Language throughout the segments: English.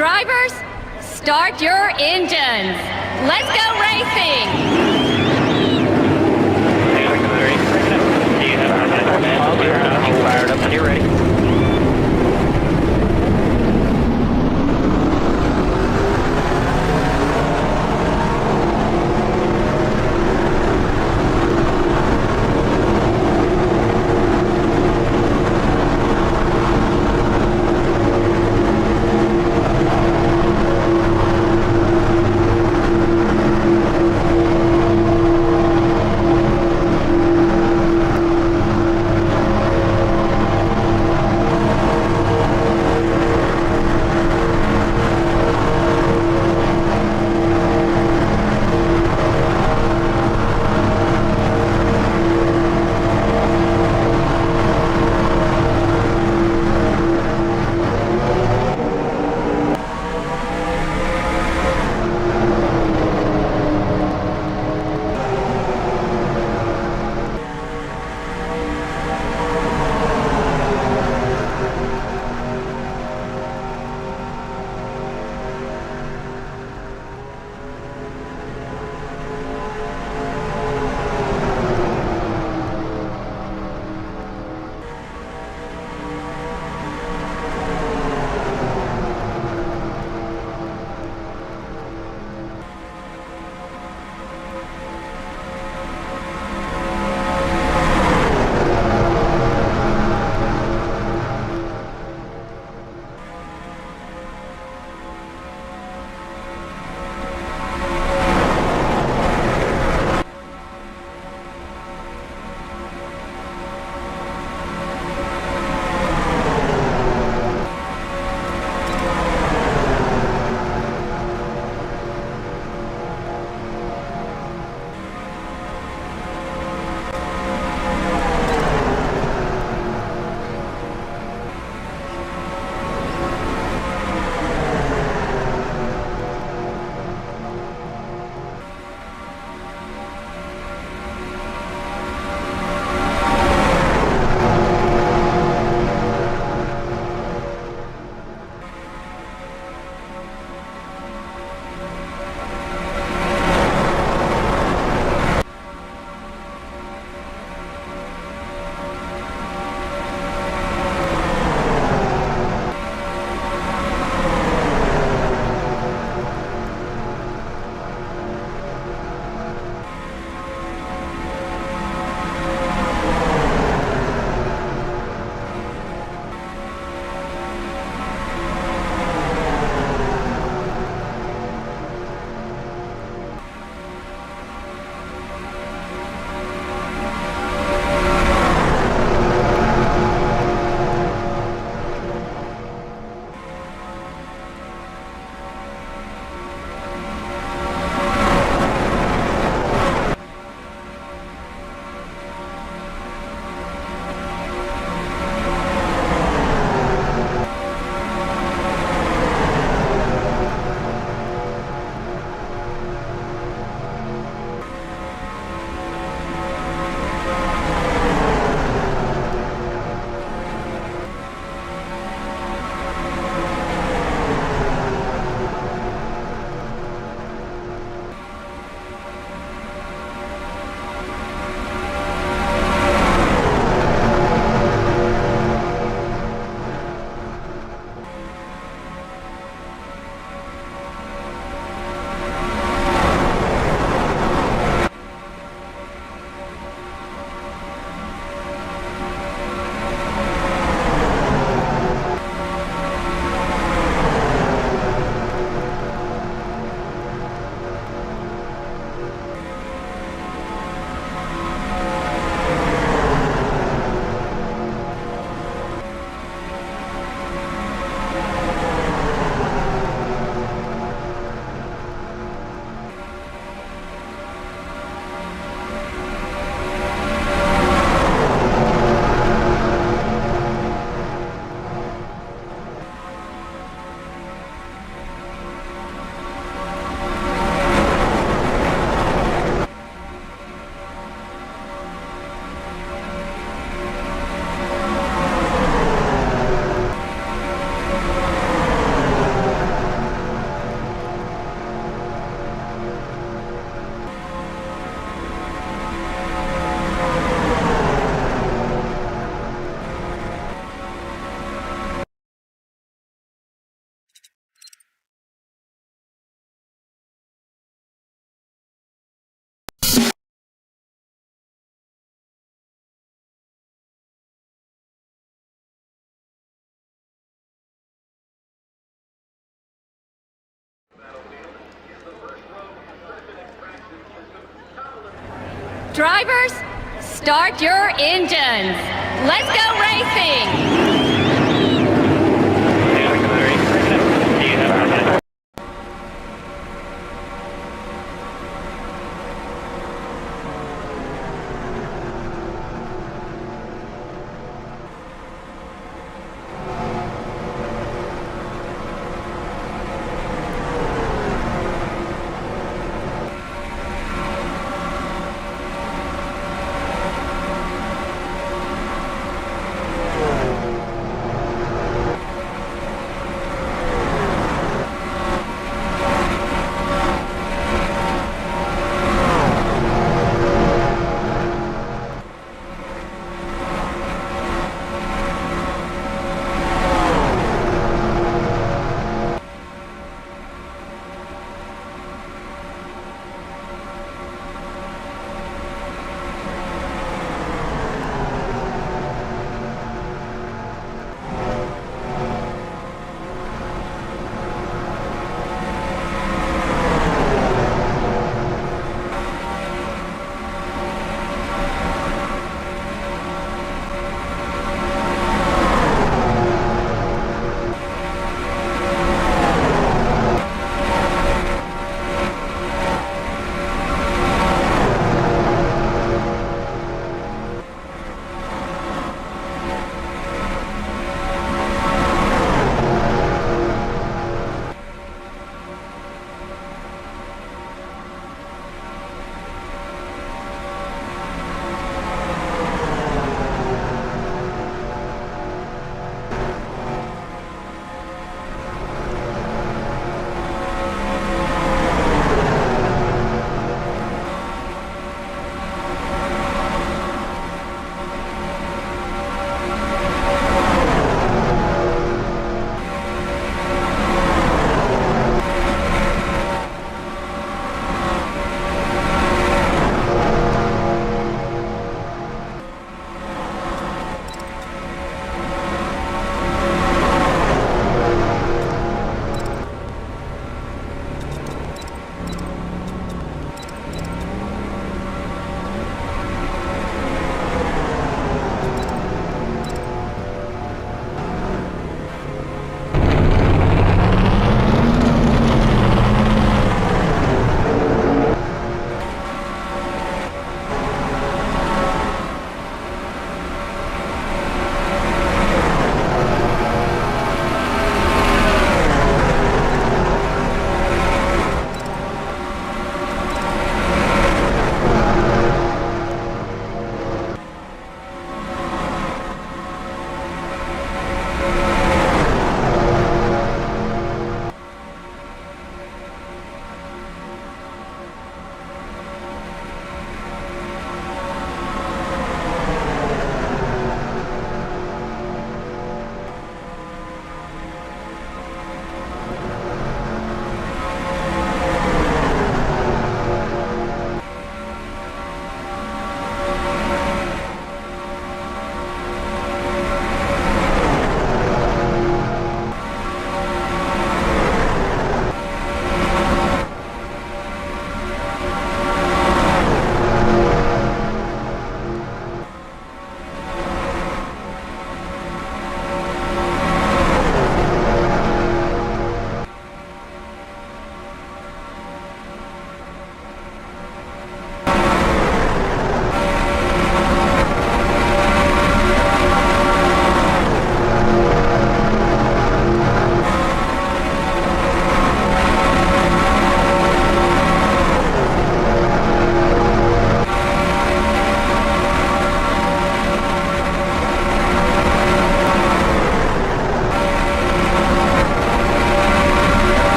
Drivers, start your engines. Let's go racing. You fired up and you're ready. Drivers, start your engines. Let's go racing. Do you have a minute?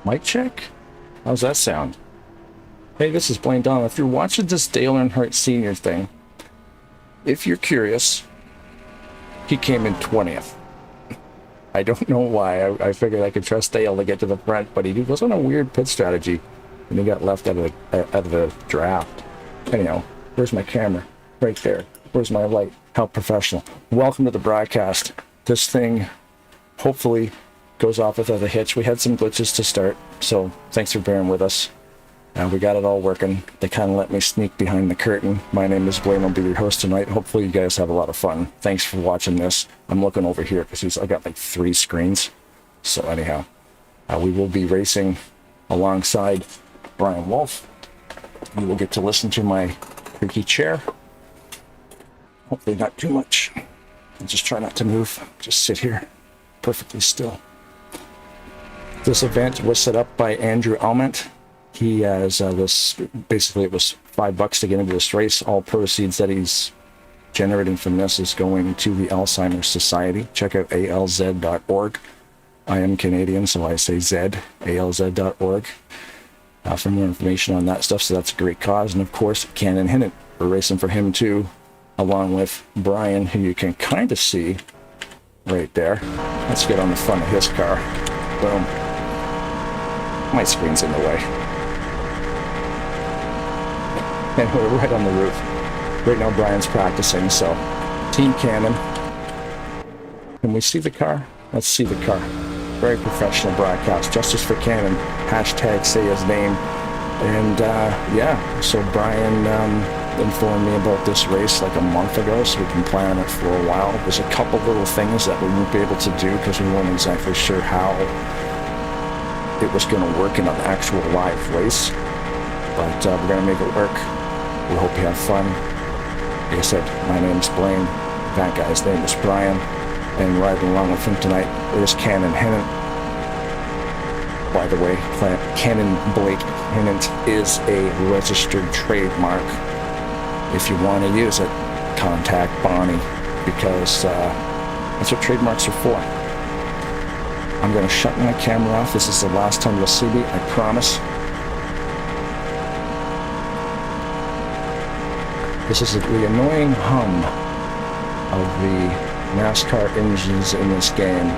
Mic check? How's that sound? Hey, this is Blaine Donald. If you're watching this Dale Earnhardt Sr. thing, if you're curious, he came in 20th. I don't know why. I figured I could trust Dale to get to the front, but he was on a weird pit strategy, and he got left out of the draft. Anyhow, where's my camera? Right there. Where's my light? How professional. Welcome to the broadcast. This thing hopefully goes off without a hitch. We had some glitches to start, so thanks for bearing with us. We got it all working. They kind of let me sneak behind the curtain. My name is Blaine. I'll be your host tonight. Hopefully you guys have a lot of fun. Thanks for watching this. I'm looking over here because I got like 3 screens. So anyhow, we will be racing alongside Brian Wolf. You will get to listen to my creaky chair. Hopefully not too much. I'll just try not to move. Just sit here perfectly still. This event was set up by Andrew Alment. He has this, basically it was $5 to get into this race. All proceeds that he's generating from this is going to the Alzheimer Society. Check out alz.org. I am Canadian, so I say Z, alz.org, for more information on that stuff. So that's a great cause. And of course, Cannon Hinnant. We're racing for him too, along with Brian, who you can kind of see right there. Let's get on the front of his car. Boom. My screen's in the way. And we're right on the roof. Right now Brian's practicing, so Team Cannon. Can we see the car? Let's see the car. Very professional broadcast. Justice for Cannon. Hashtag say his name. And yeah, so Brian informed me about this race like a month ago, so we've been planning it for a while. There's a couple little things that we won't be able to do because we weren't exactly sure how it was going to work in an actual live race. But we're going to make it work. We hope you have fun. Like I said, my name's Blaine. That guy's name is Brian. And riding along with him tonight is Cannon Hinnant. By the way, Cannon Black Hinnant is a registered trademark. If you want to use it, contact Bonnie, because that's what trademarks are for. I'm going to shut my camera off. This is the last time you'll see me, I promise. This is the annoying hum of the NASCAR engines in this game.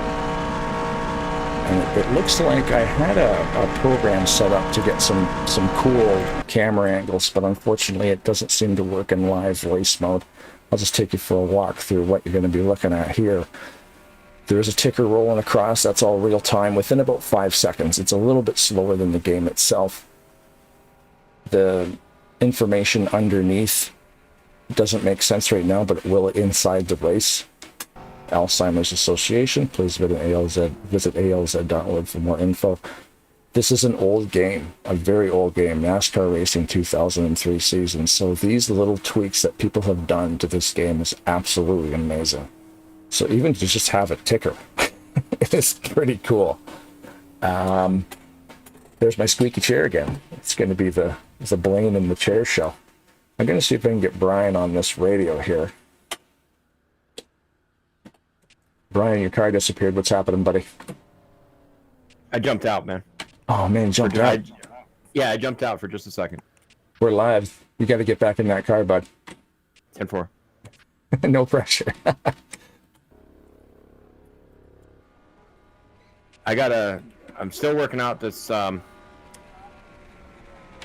And it looks like I had a program set up to get some cool camera angles, but unfortunately it doesn't seem to work in live race mode. I'll just take you for a walk through what you're going to be looking at here. There's a ticker rolling across. That's all real time within about 5 seconds. It's a little bit slower than the game itself. The information underneath doesn't make sense right now, but it will inside the race. Alzheimer's Association. Please visit alz.org for more info. This is an old game, a very old game, NASCAR Racing 2003 season. So these little tweaks that people have done to this game is absolutely amazing. So even to just have a ticker, it is pretty cool. There's my squeaky chair again. It's going to be the Blaine in the chair show. I'm going to see if I can get Brian on this radio here. Brian, your car disappeared. What's happening, buddy? I jumped out, man. Oh, man, jumped out. Yeah, I jumped out for just a second. We're live. You got to get back in that car, bud. 10-4. No pressure. I'm still working out this, hang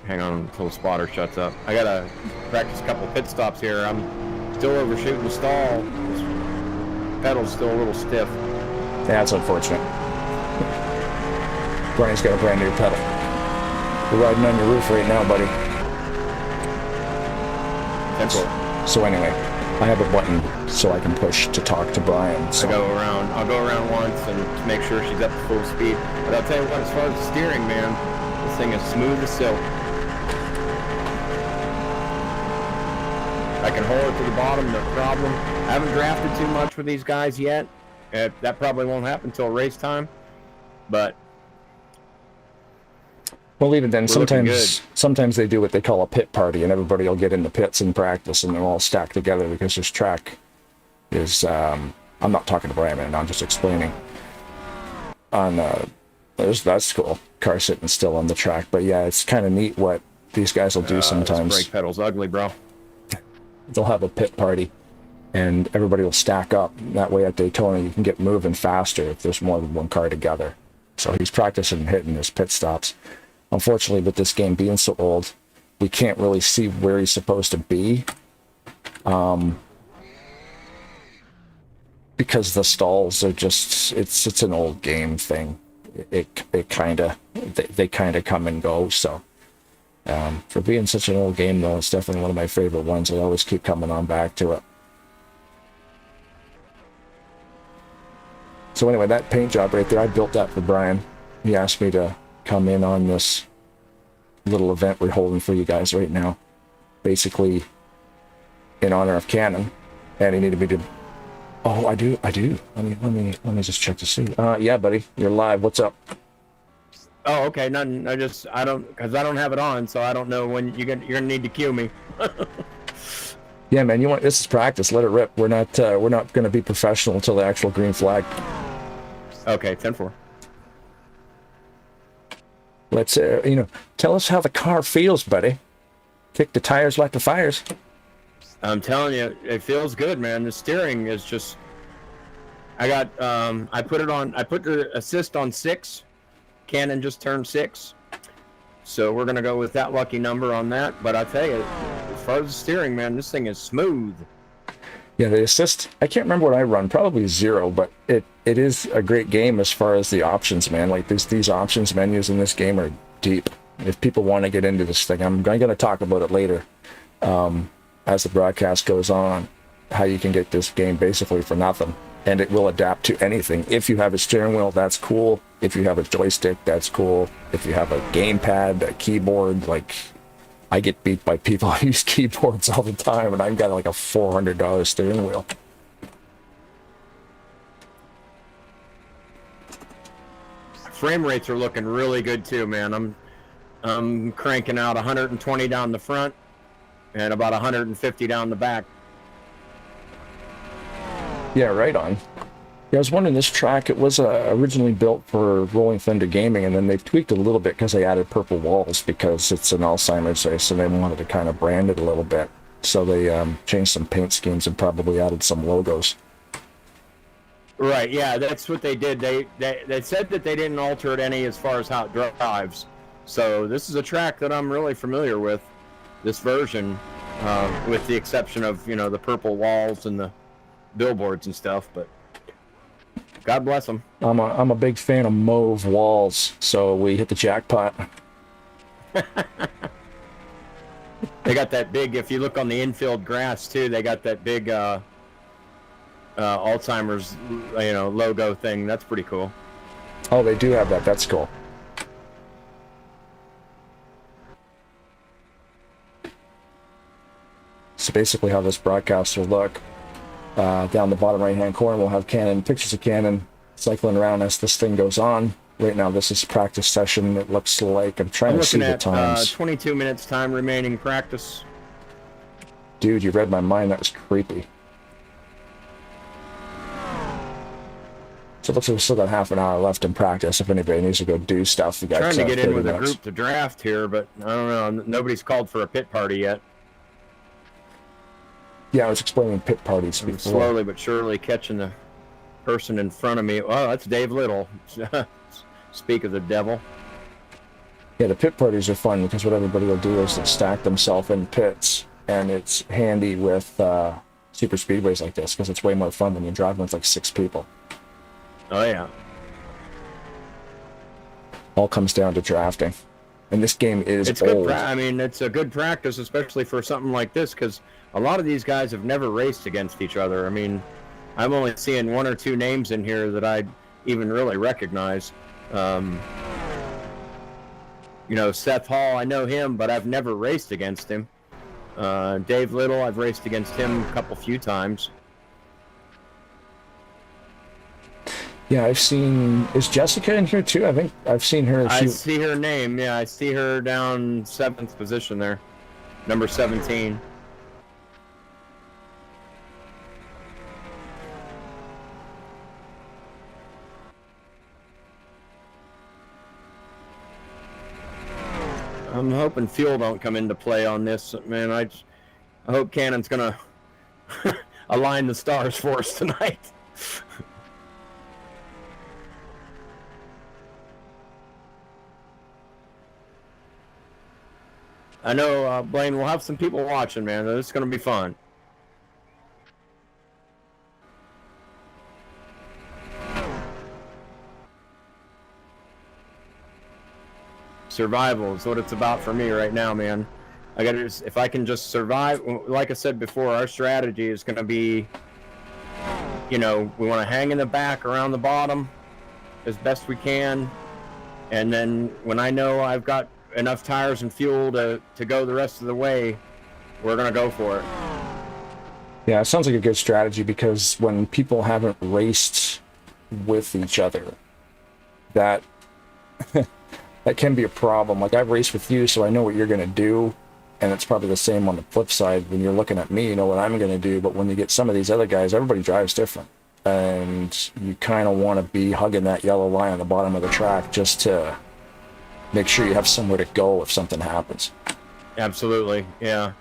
on until the spotter shuts up. I gotta practice a couple pit stops here. I'm still overshooting the stall. This pedal's still a little stiff. Yeah, that's unfortunate. Brian's got a brand new pedal. We're riding on your roof right now, buddy. 10-4. So anyway, I have a button so I can push to talk to Brian. So I'll go around once and to make sure she's up to full speed. But I'll tell you what, as far as the steering, man, this thing is smooth as silk. I can hold it to the bottom, no problem. I haven't drafted too much with these guys yet. That probably won't happen until race time. But well, even then, sometimes they do what they call a pit party, and everybody will get in the pits and practice, and they're all stacked together because this track is. I'm not talking to Brian right now. I'm just explaining. That's cool. car sitting still on the track. But yeah, it's kind of neat what these guys will do sometimes. This brake pedal's ugly, bro. They'll have a pit party, and everybody will stack up. That way at Daytona, you can get moving faster if there's more than one car together. So he's practicing hitting his pit stops. Unfortunately, with this game being so old, we can't really see where he's supposed to be. Because the stalls are just, it's an old game thing. They kind of come and go. So for being such an old game, though, it's definitely one of my favorite ones. I always keep coming on back to it. So anyway, that paint job right there, I built that for Brian. He asked me to come in on this little event we're holding for you guys right now, basically in honor of Cannon, and he needed me to. Oh, I do. Let me just check to see. Yeah, buddy, you're live. What's up? Oh, okay. Nothing. I don't, because I don't have it on, so I don't know when you're gonna need to cue me. Yeah, man. This is practice. Let it rip. We're not gonna be professional until the actual green flag. Okay, 10-4. Let's tell us how the car feels, buddy. Kick the tires like the fires. I'm telling you, it feels good, man. The steering is just. I put the assist on 6. Cannon just turned 6, so we're gonna go with that lucky number on that. But I tell you, as far as the steering, man, this thing is smooth. Yeah, the assist. I can't remember what I run. Probably 0, but it is a great game as far as the options, man. Like these options menus in this game are deep. If people want to get into this thing, I'm going to talk about it later. As the broadcast goes on, how you can get this game basically for nothing, and it will adapt to anything. If you have a steering wheel, that's cool. If you have a joystick, that's cool. If you have a gamepad, a keyboard, like I get beat by people who use keyboards all the time, and I've got like a $400 steering wheel. Frame rates are looking really good too, man. I'm cranking out 120 down the front and about 150 down the back. Yeah, right on. Yeah, I was wondering, this track, it was originally built for Rolling Thunder Gaming, and then they've tweaked it a little bit because they added purple walls because it's an Alzheimer's race, and they wanted to kind of brand it a little bit. So they changed some paint schemes and probably added some logos. Right, yeah, that's what they did. They said that they didn't alter it any as far as how it drives. So this is a track that I'm really familiar with, this version, with the exception of, the purple walls and the billboards and stuff, but God bless them. I'm a big fan of mauve walls, so we hit the jackpot. They got that big, if you look on the infield grass too, they got that big Alzheimer's logo thing. That's pretty cool. Oh, they do have that. That's cool. So basically how this broadcast will look, down the bottom right hand corner, we'll have pictures of Cannon cycling around as this thing goes on. Right now this is practice session. It looks like, I'm trying to see the times. 22 minutes time remaining practice. Dude, you read my mind. That was creepy. So it looks like we still got half an hour left in practice. If anybody needs to go do stuff, we got trying to get in with minutes. a group to draft here, but I don't know. Nobody's called for a pit party yet. Yeah, I was explaining pit parties I'm before. slowly but surely catching the person in front of me. Oh, that's Dave Little. Speak of the devil. Yeah, the pit parties are fun because what everybody will do is they'll stack themselves in pits, and it's handy with super speedways like this because it's way more fun when you're driving with like 6 people. Oh yeah. All comes down to drafting, and this game is old. Good. It's a good practice, especially for something like this, because a lot of these guys have never raced against each other. I mean, I'm only seeing 1 or 2 names in here that I even really recognize. Seth Hall, I know him, but I've never raced against him. Dave Little, I've raced against him a few times. Yeah, I've seen... Is Jessica in here too? I think I've seen her. I see her name, yeah. I see her down 7th position there. Number 17. I'm hoping fuel don't come into play on this, man. I hope Cannon's gonna align the stars for us tonight. I know, Blaine, we'll have some people watching, man. This is gonna be fun. Survival is what it's about for me right now, man. I gotta just, if I can just survive, like I said before, our strategy is gonna be, you know, we want to hang in the back around the bottom as best we can, and then when I know I've got enough tires and fuel to go the rest of the way, we're gonna go for it. Yeah, it sounds like a good strategy, because when people haven't raced with each other, that that can be a problem. Like, I've raced with you, so I know what you're going to do, and it's probably the same on the flip side. When you're looking at me, you know what I'm going to do, but when you get some of these other guys, everybody drives different, and you kind of want to be hugging that yellow line on the bottom of the track just to make sure you have somewhere to go if something happens. Absolutely, yeah.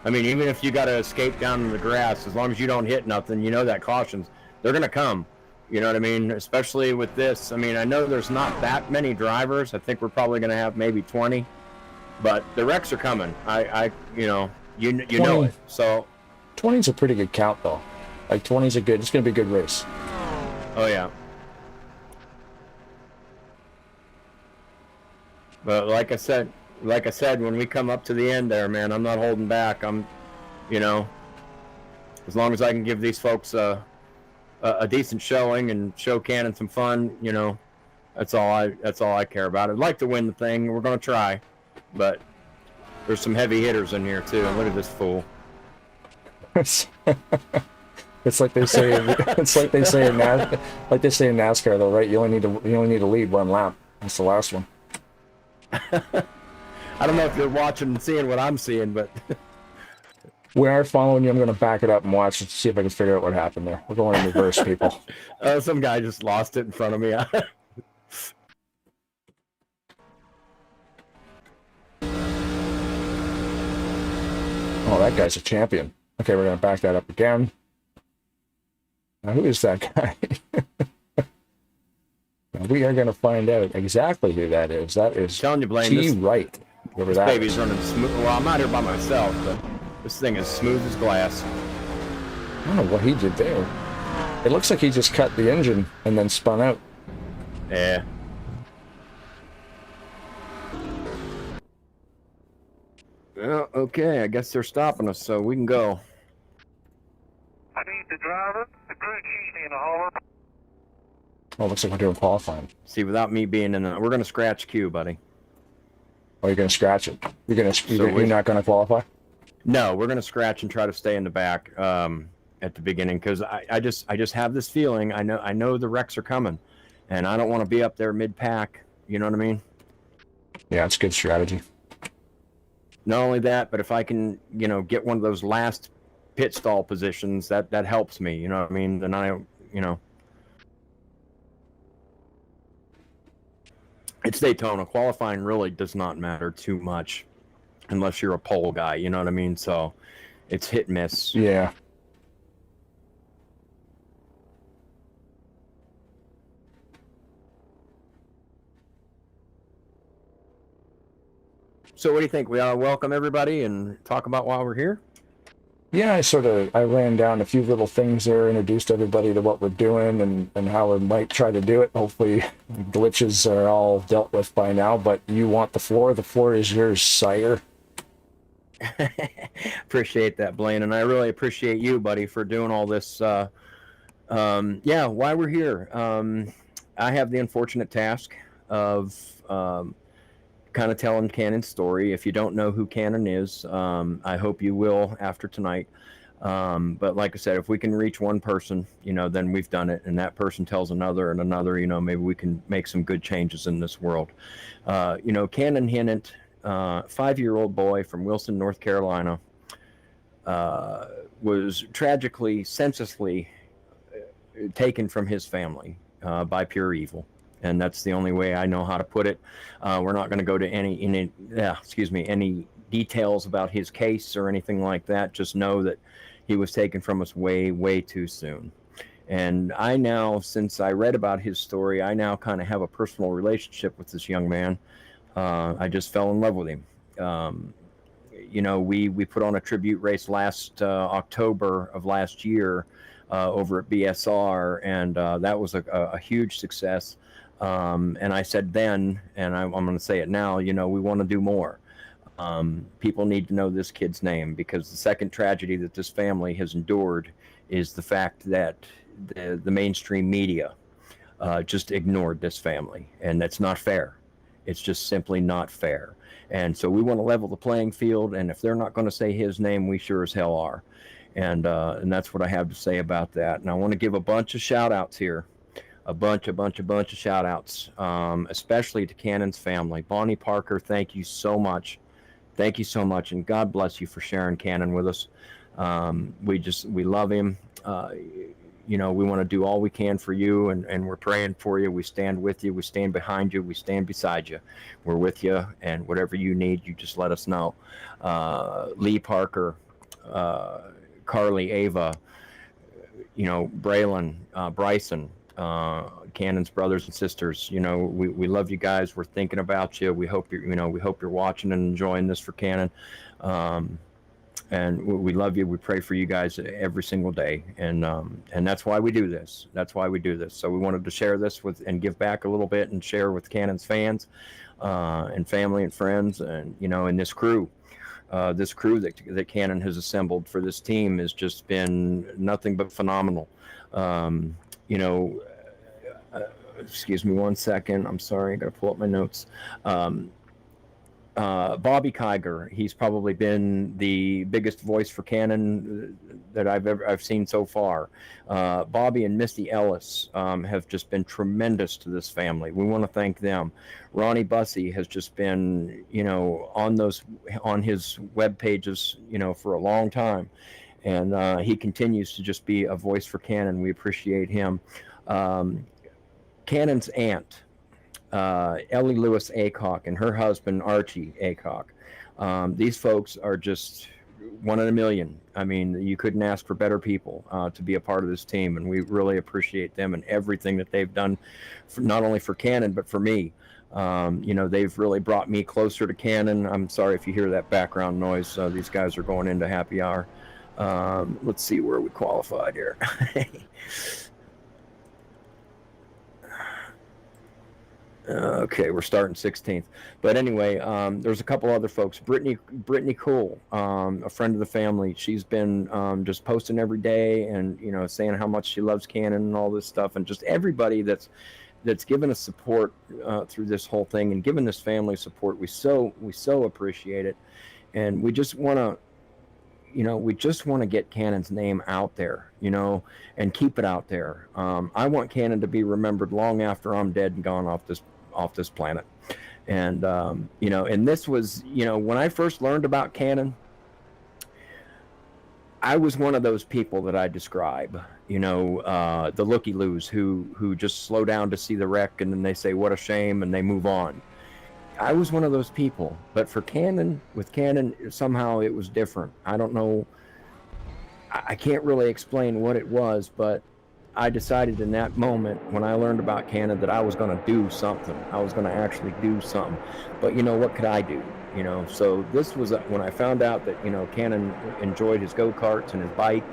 I mean, even if you got to escape down in the grass, as long as you don't hit nothing, you know that cautions, they're going to come. You know what I mean? Especially with this. I mean, I know there's not that many drivers. I think we're probably going to have maybe 20. But the wrecks are coming. You know it. So 20's a pretty good count, though. Like, 20's a good, it's going to be a good race. Oh, yeah. But like I said, when we come up to the end there, man, I'm not holding back. You know, as long as I can give these folks a decent showing and show Cannon some fun, you know, that's all I care about. I'd like to win the thing. We're gonna try, but there's some heavy hitters in here too. And look at this fool. It's like they say. It's like they say in NASCAR, though, right? You only need to lead one lap. That's the last one. I don't know if you're watching and seeing what I'm seeing, but we are following you. I'm going to back it up and watch it to see if I can figure out what happened there. We're going in reverse, people. Some guy just lost it in front of me. Oh, that guy's a champion. Okay, we're going to back that up again. Now, who is that guy? We are going to find out exactly who that is. That is telling you, Blaine, T. Wright. This baby's running smooth. Well, I'm out here by myself, but this thing is smooth as glass. I don't know what he did there. It looks like he just cut the engine and then spun out. Yeah. Well, okay, I guess they're stopping us, so we can go. I need the driver, the crew chief, and the hauler. Oh, looks like we're doing qualifying. See, without me being in the... We're going to scratch Q, buddy. Oh, you're going to scratch it? You're not going to qualify? No, we're going to scratch and try to stay in the back at the beginning, because I just have this feeling. I know the wrecks are coming, and I don't want to be up there mid-pack. You know what I mean? Yeah, it's good strategy. Not only that, but if I can, you know, get one of those last pit stall positions, that helps me. You know what I mean? Then you know... It's Daytona. Qualifying really does not matter too much unless you're a pole guy, you know what I mean? So it's hit and miss. Yeah. So what do you think? We ought to welcome everybody and talk about why we're here? Yeah, I ran down a few little things there, introduced everybody to what we're doing and how we might try to do it. Hopefully glitches are all dealt with by now, but you want the floor. The floor is yours, sire. Appreciate that, Blaine, and I really appreciate you, buddy, for doing all this. Yeah, why we're here. I have the unfortunate task of kind of telling Cannon's story. If you don't know who Cannon is, I hope you will after tonight. But like I said, if we can reach one person, you know, then we've done it, and that person tells another and another, you know, maybe we can make some good changes in this world. You know, Cannon Hinnant, 5-year-old boy from Wilson, North Carolina, was tragically, senselessly taken from his family by pure evil. And that's the only way I know how to put it. We're not going to go to any details about his case or anything like that. Just know that he was taken from us way, way too soon. And I now, since I read about his story, I now kind of have a personal relationship with this young man. I just fell in love with him. We put on a tribute race last October of last year over at BSR, and that was a huge success. And I said then, and I'm going to say it now, we want to do more. People need to know this kid's name, because the second tragedy that this family has endured is the fact that the mainstream media just ignored this family, and that's not fair. It's just simply not fair. And so we want to level the playing field, and if they're not going to say his name, we sure as hell are. And that's what I have to say about that. And I want to give a bunch of shout outs here. A bunch of shout outs, especially to Cannon's family. Bonnie Parker, thank you so much. Thank you so much, and God bless you for sharing Cannon with us. We love him. We want to do all we can for you, and we're praying for you. We stand with you. We stand behind you. We stand beside you. We're with you, and whatever you need, you just let us know. Lee Parker, Carly, Ava, Braylon, Bryson, Cannon's brothers and sisters. We love you guys. We're thinking about you. We hope you're watching and enjoying this for Cannon. And we love you. We pray for you guys every single day, and that's why we do this. So we wanted to share this and give back a little bit and share with Cannon's fans, and family and friends, and and this crew. This crew that Cannon has assembled for this team has just been nothing but phenomenal. Excuse me one second. I'm sorry. I got to pull up my notes. Bobby Kiger, he's probably been the biggest voice for Cannon that I've seen so far. Bobby and Misty Ellis have just been tremendous to this family. We want to thank them. Ronnie Bussey has just been, on his web pages, for a long time, and he continues to just be a voice for Cannon. We appreciate him. Cannon's aunt, Ellie Lewis Acock, and her husband Archie Acock. These folks are just one in a million. I mean, you couldn't ask for better people to be a part of this team, and we really appreciate them and everything that they've done, not only for Cannon but for me. They've really brought me closer to Cannon. I'm sorry if you hear that background noise. These guys are going into happy hour. Let's see where we qualified here. Okay, we're starting 16th. But anyway, there's a couple other folks. Brittany Cool, a friend of the family. She's been just posting every day and, saying how much she loves Cannon and all this stuff. And just everybody that's given us support through this whole thing and given this family support. We so appreciate it. And we just want to get Cannon's name out there, and keep it out there. I want Cannon to be remembered long after I'm dead and gone off this planet. And and this was, when I first learned about Cannon, I was one of those people that I describe, the looky-loos who just slow down to see the wreck, and then they say what a shame, and they move on. I was one of those people, but with Cannon, somehow it was different. I don't know. I can't really explain what it was, but I decided in that moment when I learned about Cannon that I was going to do something. I was going to actually do something. But what could I do? So this was when I found out that, Cannon enjoyed his go-karts and his bike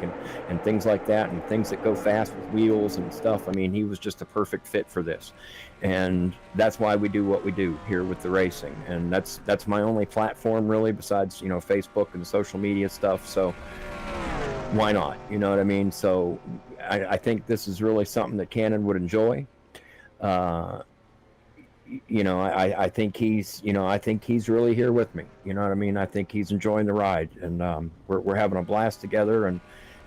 and things like that, and things that go fast with wheels and stuff. I mean, he was just a perfect fit for this. And that's why we do what we do here with the racing. And that's my only platform really, besides, Facebook and social media stuff. So why not? You know what I mean? So I think this is really something that Cannon would enjoy. I think he's really here with me. You know what I mean? I think he's enjoying the ride, and we're having a blast together.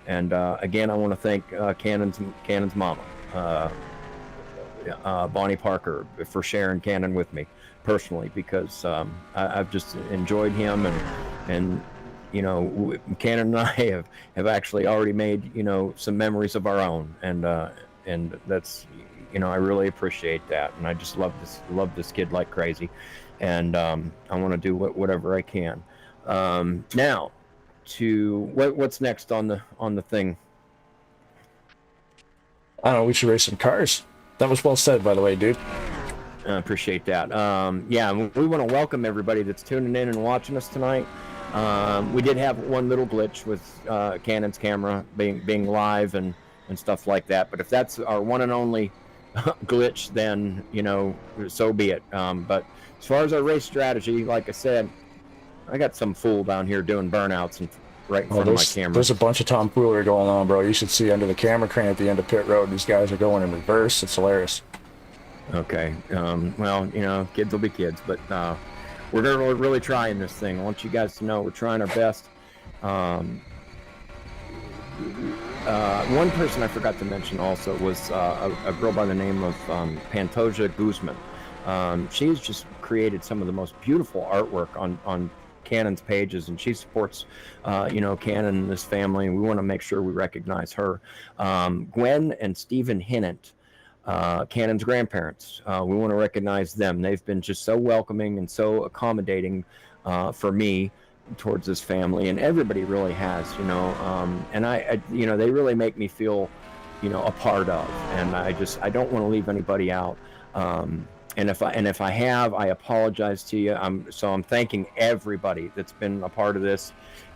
And again, I want to thank Cannon's mama, Bonnie Parker, for sharing Cannon with me personally, because I've just enjoyed him, and Cannon and I have actually already made some memories of our own, and that's I really appreciate that, and I just love this kid like crazy, and I want to do whatever I can. Now, to what's next on the thing? I don't know. We should race some cars. That was well said, by the way, dude. I appreciate that. Yeah, we want to welcome everybody that's tuning in and watching us tonight. We did have one little glitch with Cannon's camera being live and stuff like that. But if that's our one and only glitch, then so be it. But as far as our race strategy, like I said, I got some fool down here doing burnouts and right in front of my camera. There's a bunch of tomfoolery going on, bro. You should see under the camera crane at the end of pit road. These guys are going in reverse. It's hilarious. Okay. Well, kids will be kids, but we're really trying this thing. I want you guys to know we're trying our best. One person I forgot to mention also was a girl by the name of Pantoja Guzman. She's just created some of the most beautiful artwork on Cannon's pages, and she supports Cannon and this family, and we want to make sure we recognize her. Gwen and Stephen Hinnant, Cannon's grandparents, we want to recognize them. They've been just so welcoming and so accommodating for me towards this family, and everybody really has, and I they really make me feel a part of, and I don't want to leave anybody out. And if I have, I apologize to you. I'm thanking everybody that's been a part of this,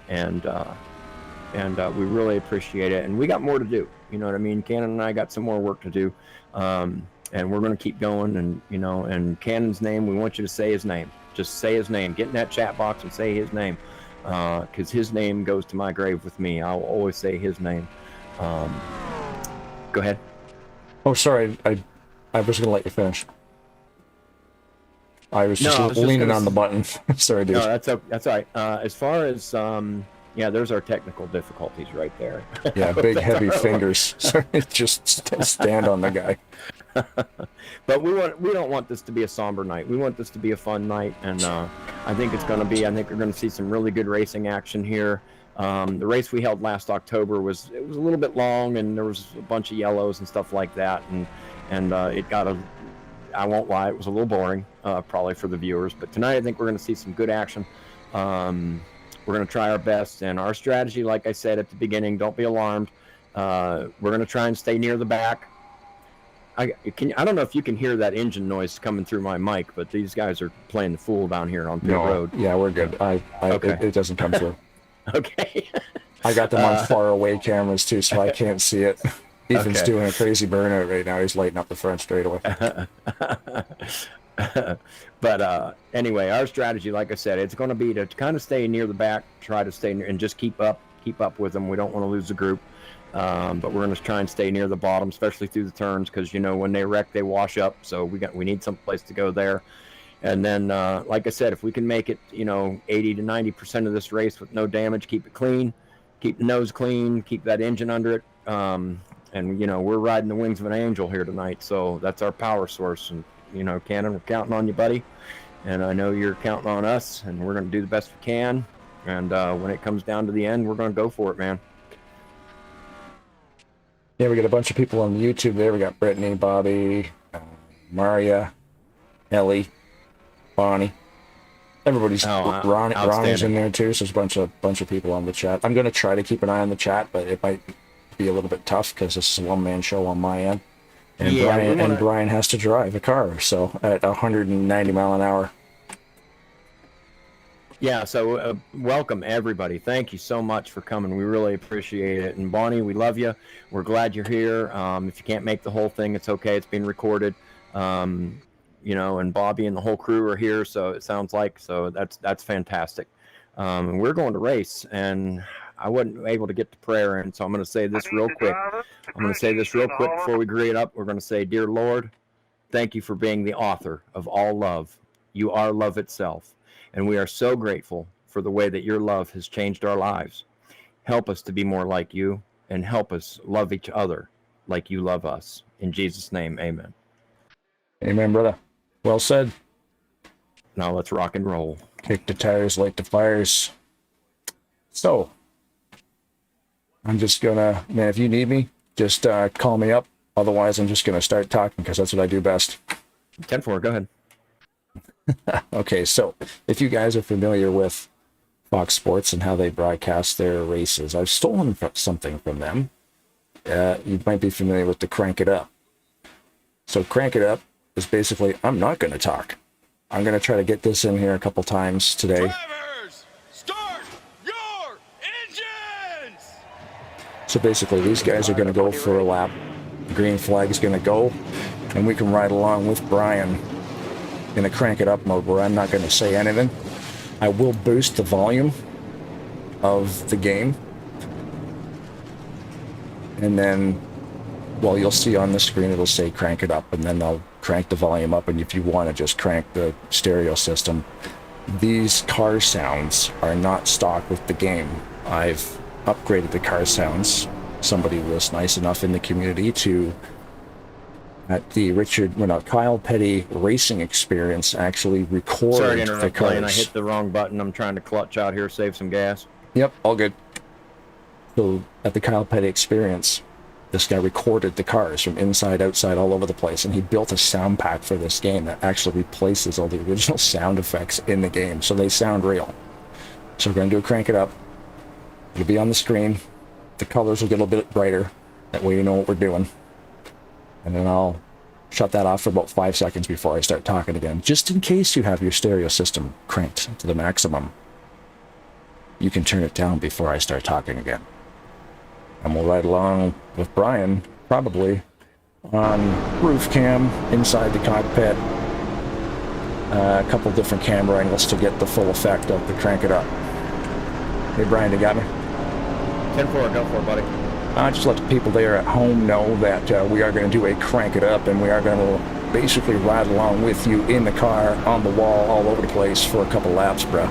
and we really appreciate it. And we got more to do. You know what I mean? Cannon and I got some more work to do, and we're going to keep going. And and Cannon's name, we want you to say his name. Just say his name. Get in that chat box and say his name, because his name goes to my grave with me. I'll always say his name. Go ahead. Oh, sorry. I was going to let you finish. I was just leaning on the button. Sorry, dude. No, that's all right. As far as there's our technical difficulties right there. Yeah, big heavy fingers. Just stand on the guy. But we don't want this to be a somber night. We want this to be a fun night, and I think it's going to be. I think we're going to see some really good racing action here. The race we held last October was a little bit long, and there was a bunch of yellows and stuff like that, and it got I won't lie, it was a little boring, probably for the viewers. But tonight, I think we're going to see some good action. We're going to try our best, and our strategy, like I said at the beginning, don't be alarmed. We're going to try and stay near the back. I don't know if you can hear that engine noise coming through my mic, but these guys are playing the fool down here on pit road. Yeah, we're good. Okay. It doesn't come through. Okay. I got them on far away cameras too, so I can't see it. Ethan's doing a crazy burnout right now. He's lighting up the front straightaway. But anyway, our strategy, like I said, it's going to be to kind of stay near the back, try to stay near, and just keep up with them. We don't want to lose the group, but we're going to try and stay near the bottom, especially through the turns, because when they wreck, they wash up. So we need some place to go there. And then, like I said, if we can make it, 80 to 90% of this race with no damage, keep it clean, keep the nose clean, keep that engine under it. And we're riding the wings of an angel here tonight, so that's our power source. And Cannon, we're counting on you, buddy, and I know you're counting on us, and we're going to do the best we can. And when it comes down to the end, we're going to go for it, man. Yeah, we got a bunch of people on YouTube there. We got Brittany, Bobby, Maria, Ellie, Bonnie. Everybody's Ronnie's in there too. So there's a bunch of people on the chat. I'm going to try to keep an eye on the chat, but it might be a little bit tough because this is a one-man show on my end, and Brian has to drive a car, so at 190 mile an hour. Yeah, so welcome everybody. Thank you so much for coming. We really appreciate it. And Bonnie, we love you. We're glad you're here. If you can't make the whole thing, it's okay. It's being recorded. And Bobby and the whole crew are here, so it sounds like, so that's fantastic. And we're going to race, and I wasn't able to get to prayer in, so I'm going to say this real quick. Before we agree it up. We're going to say, Dear Lord, thank you for being the author of all love. You are love itself, and we are so grateful for the way that your love has changed our lives. Help us to be more like you, and help us love each other like you love us. In Jesus' name, amen. Amen, brother. Well said. Now let's rock and roll. Kick the tires, light the fires. So, I'm just gonna, man, if you need me, just call me up. Otherwise, I'm just going to start talking because that's what I do best. 10-4, go ahead. Okay, so if you guys are familiar with Fox Sports and how they broadcast their races, I've stolen something from them. You might be familiar with the Crank It Up. So Crank It Up is basically, I'm not going to talk. I'm going to try to get this in here a couple times today. Drivers, start your engines! So basically, these guys are going to go for a lap. The green flag is going to go, and we can ride along with Brian in a Crank It Up mode where I'm not going to say anything. I will boost the volume of the game. And then, well, you'll see on the screen it'll say Crank It Up, and then I'll crank the volume up, and if you want to just crank the stereo system. These car sounds are not stock with the game. I've upgraded the car sounds. Somebody was nice enough in the community to, at the Kyle Petty Racing Experience, actually record Sorry to the interrupt, cars. Blaine. I hit the wrong button. I'm trying to clutch out here, save some gas. Yep, all good. So at the Kyle Petty Experience, this guy recorded the cars from inside, outside, all over the place, and he built a SoundPack for this game that actually replaces all the original sound effects in the game, so they sound real. So we're going to do a Crank It Up. It'll be on the screen. The colors will get a little bit brighter. That way you know what we're doing. And then I'll shut that off for about 5 seconds before I start talking again, just in case you have your stereo system cranked to the maximum. You can turn it down before I start talking again. And we'll ride along with Brian, probably on roof cam, inside the cockpit, a couple different camera angles to get the full effect of the Crank It Up. Hey Brian, you got me? 10-4, go for it, buddy. Just let the people there at home know that we are going to do a Crank It Up, and we are going to basically ride along with you in the car, on the wall, all over the place for a couple laps, bro.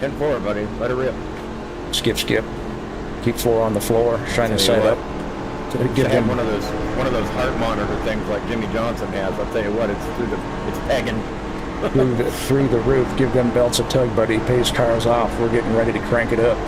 10-4, buddy. Let it rip. Skip. Keep 4 on the floor, shine the side up. Give him one of those heart monitor things like Jimmy Johnson has. I'll tell you what, it's pegging. through the roof. Give them belts a tug, buddy. Pays cars off. We're getting ready to crank it up.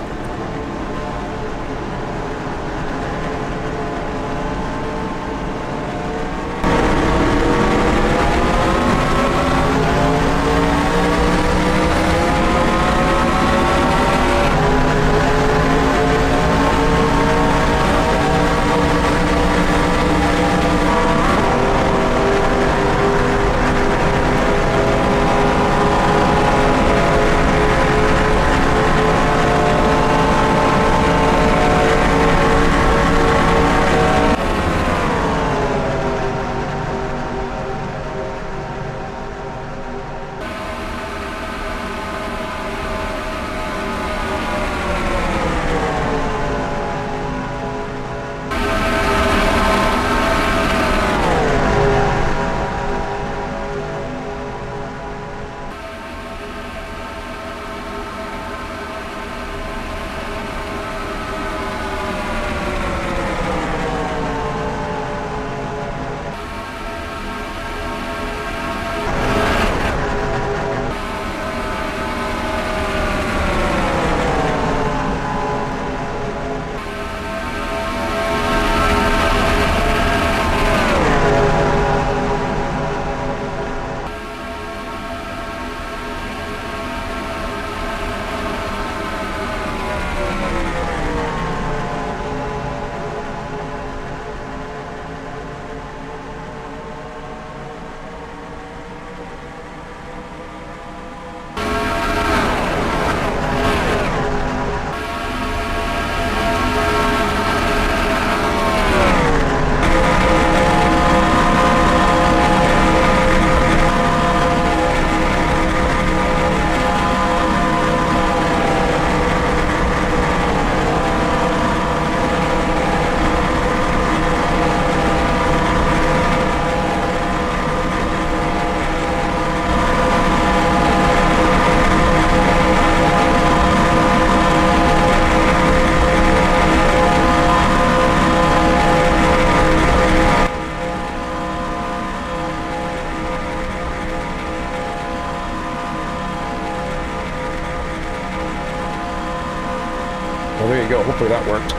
Well, there you go. Hopefully that worked.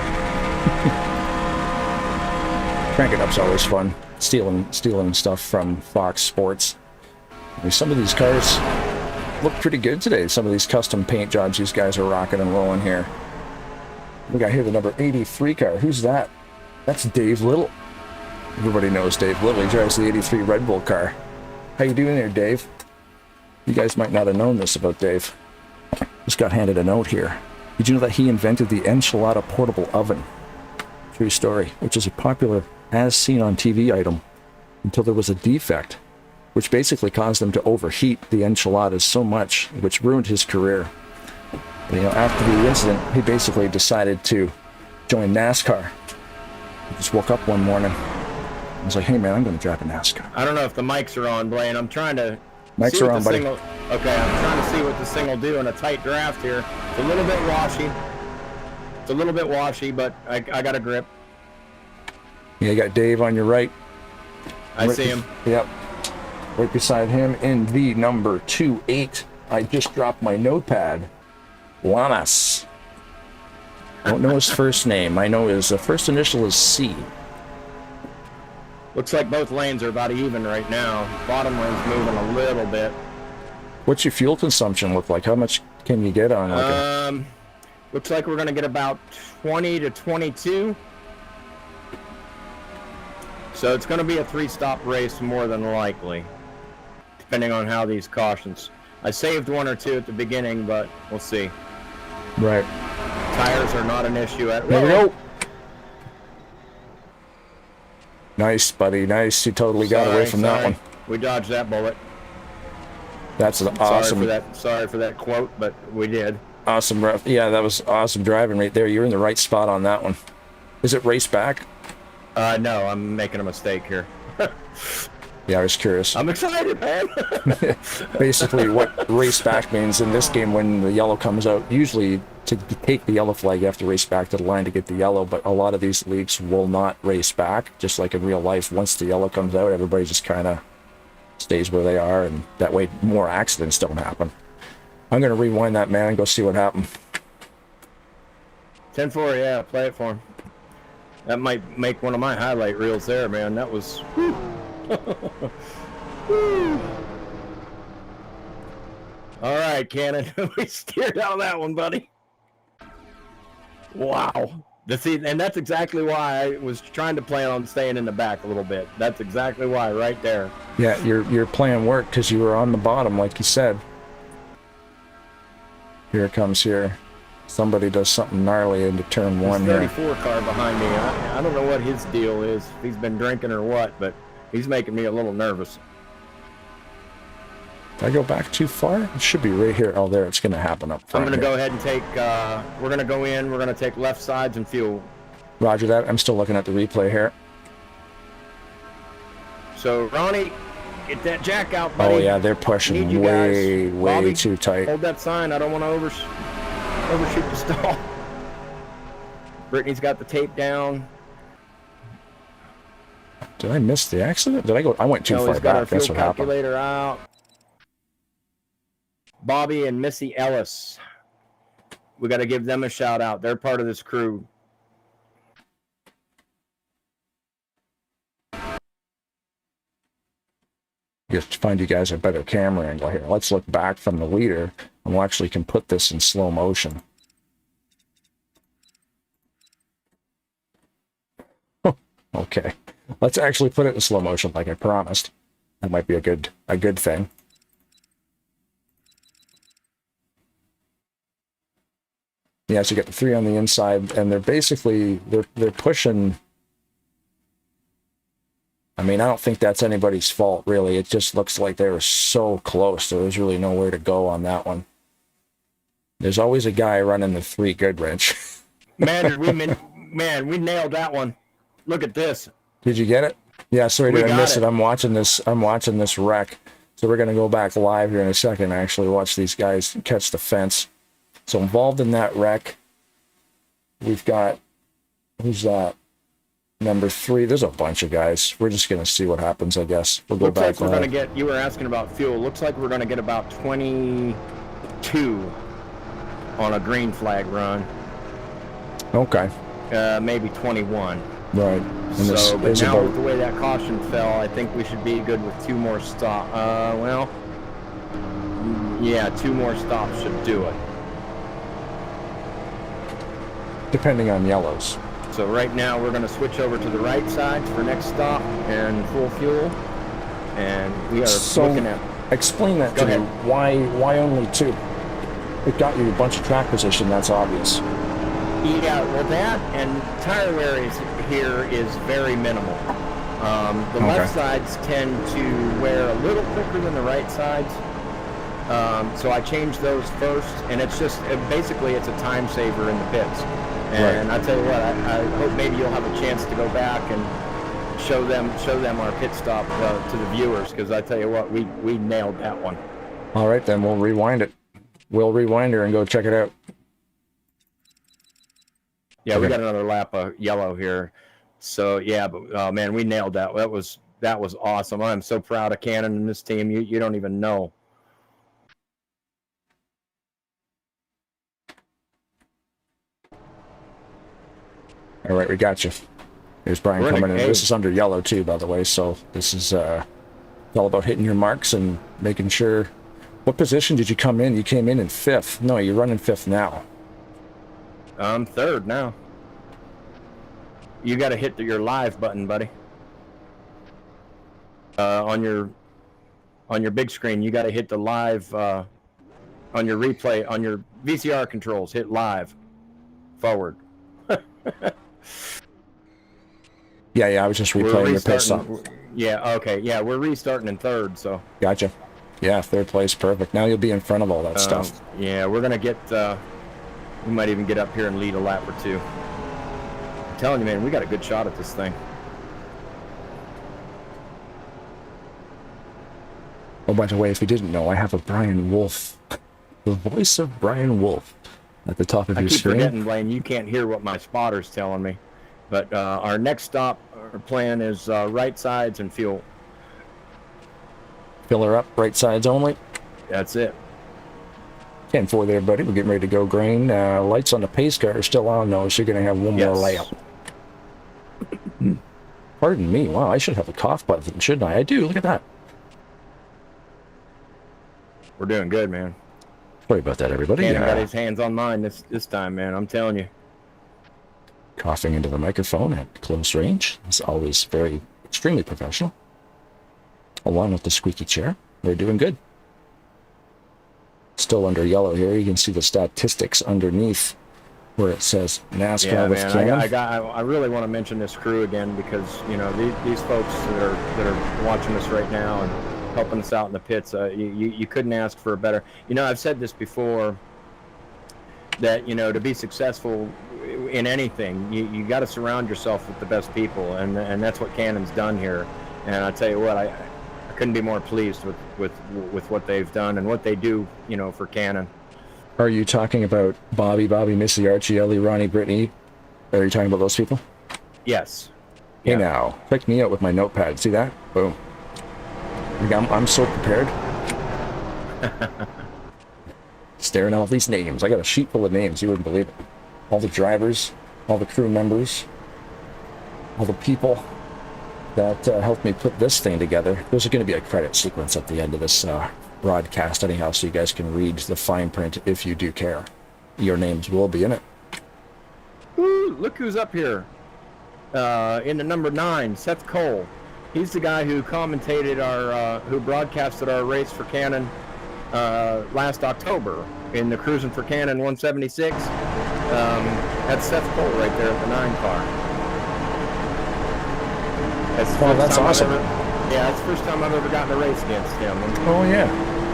Crank It Up's always fun. Stealing stuff from Fox Sports. I mean, some of these cars look pretty good today. Some of these custom paint jobs these guys are rocking and rolling here. We got here the number 83 car. Who's that? That's Dave Little. Everybody knows Dave Little. He drives the 83 Red Bull car. How you doing there, Dave? You guys might not have known this about Dave. Just got handed a note here. Did you know that he invented the enchilada portable oven? True story. Which is a popular as seen on TV item until there was a defect, which basically caused him to overheat the enchiladas so much, which ruined his career. And, after the incident, he basically decided to join NASCAR. He just woke up one morning and was like, hey man, I'm going to drive a NASCAR. I don't know if the mics are on, Blaine. I'm trying to Mics are on, buddy. Okay, I'm trying to see what this thing will do in a tight draft here. It's a little bit washy, but I got a grip. Yeah, you got Dave on your right. I see him. Yep. Right beside him in the number 28. I just dropped my notepad. Lamas. I don't know his first name. I know his first initial is C. Looks like both lanes are about even right now. Bottom lane's moving a little bit. What's your fuel consumption look like? How much can you get on? Looks like we're going to get about 20 to 22. So it's going to be a 3-stop race more than likely, depending on how these cautions. I saved 1 or 2 at the beginning, but we'll see. Right. Tires are not an issue at all. There we go. Nice, buddy. Nice. You totally got away from that one. We dodged that bullet. That's an awesome. Sorry for that quote, but we did. Awesome. Yeah, that was awesome driving right there. You're in the right spot on that one. Is it race back? No, I'm making a mistake here. Yeah, I was curious. I'm excited, man. Basically, what race back means in this game, when the yellow comes out, usually to take the yellow flag, you have to race back to the line to get the yellow, but a lot of these leagues will not race back, just like in real life. Once the yellow comes out, everybody just kind of stays where they are, and that way more accidents don't happen. I'm going to rewind that, man, and go see what happened. 10-4, yeah, play it for him. That might make one of my highlight reels there, man. That was... All right, Cannon. We steered out of that one, buddy. Wow. And that's exactly why I was trying to plan on staying in the back a little bit. That's exactly why, right there. Yeah, your plan worked because you were on the bottom, like you said. Here it comes here. Somebody does something gnarly into turn 1 here. 34 car behind me. I don't know what his deal is, if he's been drinking or what, but he's making me a little nervous. Did I go back too far? It should be right here. Oh, there. It's going to happen up front. I'm going to go ahead and take, we're going to go in, we're going to take left sides and fuel. Roger that. I'm still looking at the replay here. So, Ronnie, get that jack out, buddy. Oh, yeah, they're pushing way Bobby, too tight. Hold that sign. I don't want to overshoot the stall. Brittany's got the tape down. Did I miss the accident? Did I go? I went too far back. That's what happened. Calculator out. Bobby and Missy Ellis. We got to give them a shout out. They're part of this crew. Just find you guys a better camera angle here. Let's look back from the leader, and we actually can put this in slow motion. Okay, let's actually put it in slow motion, like I promised. That might be a good thing. Yeah, so you got the 3 on the inside, and they're basically they're pushing. I mean, I don't think that's anybody's fault, really. It just looks like they were so close. There was really nowhere to go on that one. There's always a guy running the 3 Goodrich. Man, we nailed that one. Look at this. Did you get it? Yeah, sorry, did I miss it? I'm watching this wreck. So we're going to go back live here in a second and actually watch these guys catch the fence. So involved in that wreck, we've got, who's that? Number 3. There's a bunch of guys. We're just going to see what happens, I guess. We'll go back. Looks like we're going to get, you were asking about fuel. Looks like we're going to get about 22 on a green flag run. Okay. Maybe 21. Right. And this So, but is now about... with the way that caution fell, I think we should be good with 2 more stops. Well, yeah, 2 more stops should do it. Depending on yellows. So right now we're going to switch over to the right side for next stop and full fuel. And we are looking at... Explain that to me. Why only 2? It got you a bunch of track position, that's obvious. Yeah, well that and tire wear here is very minimal. The left sides tend to wear a little quicker than the right sides. So I changed those first, and it's just, basically it's a time saver in the pits. And I tell you what, I hope maybe you'll have a chance to go back and show them our pit stop to the viewers, because I tell you what, we nailed that one. All right, then we'll rewind it. We'll rewind her and go check it out. Yeah, we got another lap of yellow here. So yeah, but man, we nailed that. That was awesome. I'm so proud of Cannon and this team. You don't even know. All right, we got you. Here's Brian coming in. This is under yellow too, by the way. So this is all about hitting your marks and making sure. What position did you come in? You came in 5th. No, you're running 5th now. I'm 3rd now. You got to hit your live button, buddy. On your big screen, you got to hit the live on your replay on your VCR controls. Hit live forward. Yeah, I was just replaying your pit stop. Yeah, okay, yeah, we're restarting in 3rd, so. Gotcha. Yeah, 3rd place, perfect. Now you'll be in front of all that stuff. Yeah, we're gonna get. We might even get up here and lead a lap or 2. I'm telling you, man, we got a good shot at this thing. Oh, by the way, if you didn't know, I have a Brian Wolf, the voice of Brian Wolf, at the top of your screen. I keep forgetting, Blaine, you can't hear what my spotter's telling me. But our next stop, our plan is right sides and fuel. Fill her up, right sides only. That's it. 10-4 there, buddy. We're getting ready to go green. Lights on the pace car are still on, though, so you're going to have one more layup. Pardon me. Wow, I should have a cough button, shouldn't I? I do. Look at that. We're doing good, man. Sorry about that, everybody. Cannon got his hands on mine this time, man. I'm telling you. Coughing into the microphone at close range is always very, extremely professional. Along with the squeaky chair. We're doing good. Still under yellow here. You can see the statistics underneath where it says NASCAR with Cannon. I really want to mention this crew again, because you know these folks that are watching us right now and helping us out in the pits. You couldn't ask for a better. You know, I've said this before, that you know, to be successful in anything, you got to surround yourself with the best people, and that's what Cannon's done here. And I tell you what, I couldn't be more pleased with what they've done and what they do, you know, for Cannon. Are you talking about Bobby, Missy, Archie, Ellie, Ronnie, Brittany? Are you talking about those people? Yes. Hey now, check me out with my notepad. See that? Boom. I'm so prepared. Staring at all these names. I got a sheet full of names. You wouldn't believe it. All the drivers, all the crew members, all the people that helped me put this thing together. There's going to be a credit sequence at the end of this broadcast anyhow, so you guys can read the fine print if you do care. Your names will be in it. Ooh, look who's up here. In the number 9, Seth Cole. He's the guy who commentated who broadcasted our race for Cannon last October in the Cruising for Cannon 176. That's Seth Cole right there at the 9 car. That's awesome. That's the first time I've ever gotten a race against him. Oh yeah.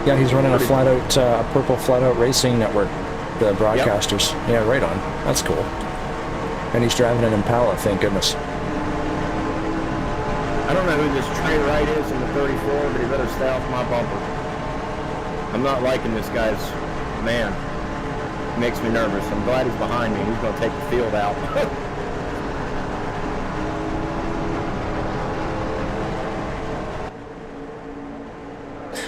Yeah, he's running a flat-out, Purple Flat-Out Racing Network, the broadcasters. Yep. Yeah, right on. That's cool. And he's driving an Impala, thank goodness. I don't know who this Trey Wright is in the 34, but he better stay off my bumper. I'm not liking this guy's, man. It makes me nervous. I'm glad he's behind me. He's going to take the field out.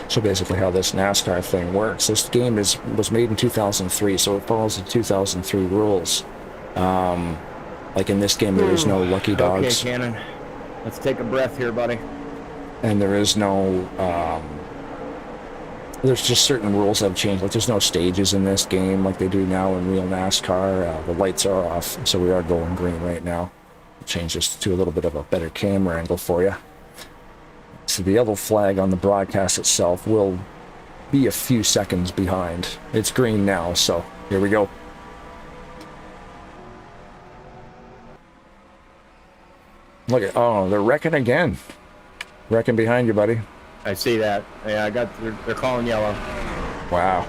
So basically how this NASCAR thing works, this game was made in 2003, so it follows the 2003 rules. Like in this game, there is no lucky dogs. Okay, Cannon. Let's take a breath here, buddy. And there is no, there's just certain rules that have changed. Like there's no stages in this game like they do now in real NASCAR. The lights are off, so we are going green right now. I'll change this to a little bit of a better camera angle for you. So the yellow flag on the broadcast itself will be a few seconds behind. It's green now, so here we go. Look at, oh, they're wrecking again. Wrecking behind you, buddy. I see that. Yeah, they're calling yellow. Wow.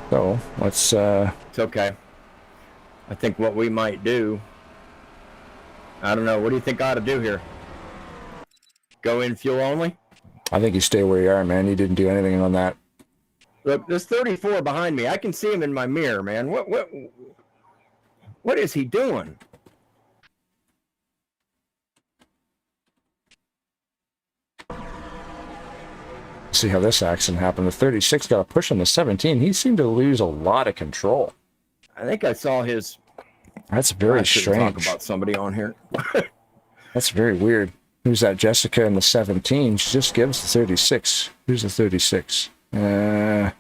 So, let's, It's okay. I think what we might do, I don't know, what do you think I ought to do here? Go in fuel only? I think you stay where you are, man. You didn't do anything on that. Look, there's 34 behind me. I can see him in my mirror, man. What is he doing? See how this accident happened. The 36 got a push on the 17. He seemed to lose a lot of control. I think I saw his... That's very strange. Talk about somebody on here. That's very weird. Who's that? Jessica in the 17. She just gives the 36. Who's the 36? Amadeo.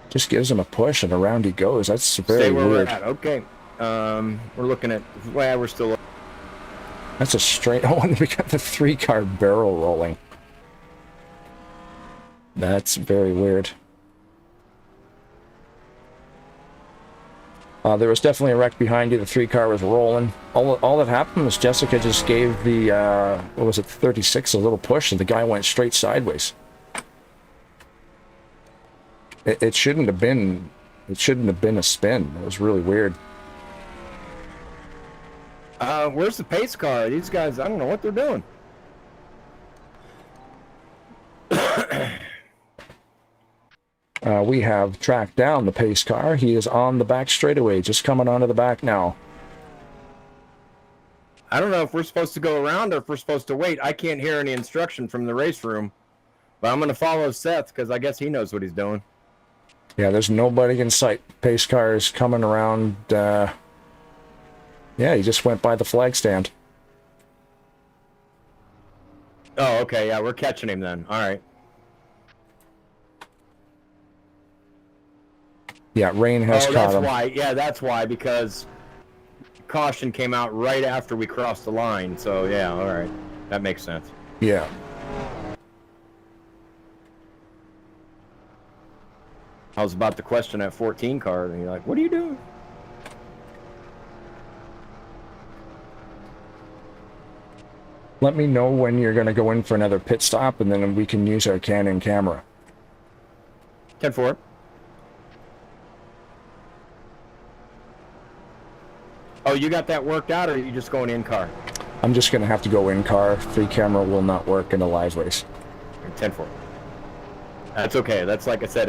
Just gives him a push and around he goes. That's very where weird. We're at. Okay. We're looking at... Well, we're still... That's a straight... Oh, and we got the 3-car barrel rolling. That's very weird. There was definitely a wreck behind you. The 3-car was rolling. All that happened was Jessica just gave the, what was it, 36 a little push, and the guy went straight sideways. It shouldn't have been a spin. It was really weird. Where's the pace car? These guys, I don't know what they're doing. We have tracked down the pace car. He is on the back straightaway, just coming onto the back now. I don't know if we're supposed to go around or if we're supposed to wait. I can't hear any instruction from the race room. But I'm going to follow Seth because I guess he knows what he's doing. Yeah, there's nobody in sight. Pace car is coming around. Yeah, he just went by the flag stand. Oh, okay. Yeah, we're catching him then. All right. Yeah, rain has caught him. That's why. Yeah, that's why, because caution came out right after we crossed the line. So, yeah, all right. That makes sense. Yeah. I was about to question that 14 car, and you're like, what are you doing? Let me know when you're going to go in for another pit stop, and then we can use our Canon camera. 10-4. Oh, you got that worked out, or are you just going in car? I'm just going to have to go in car. Free camera will not work in a live race. 10-4. That's okay. That's like I said.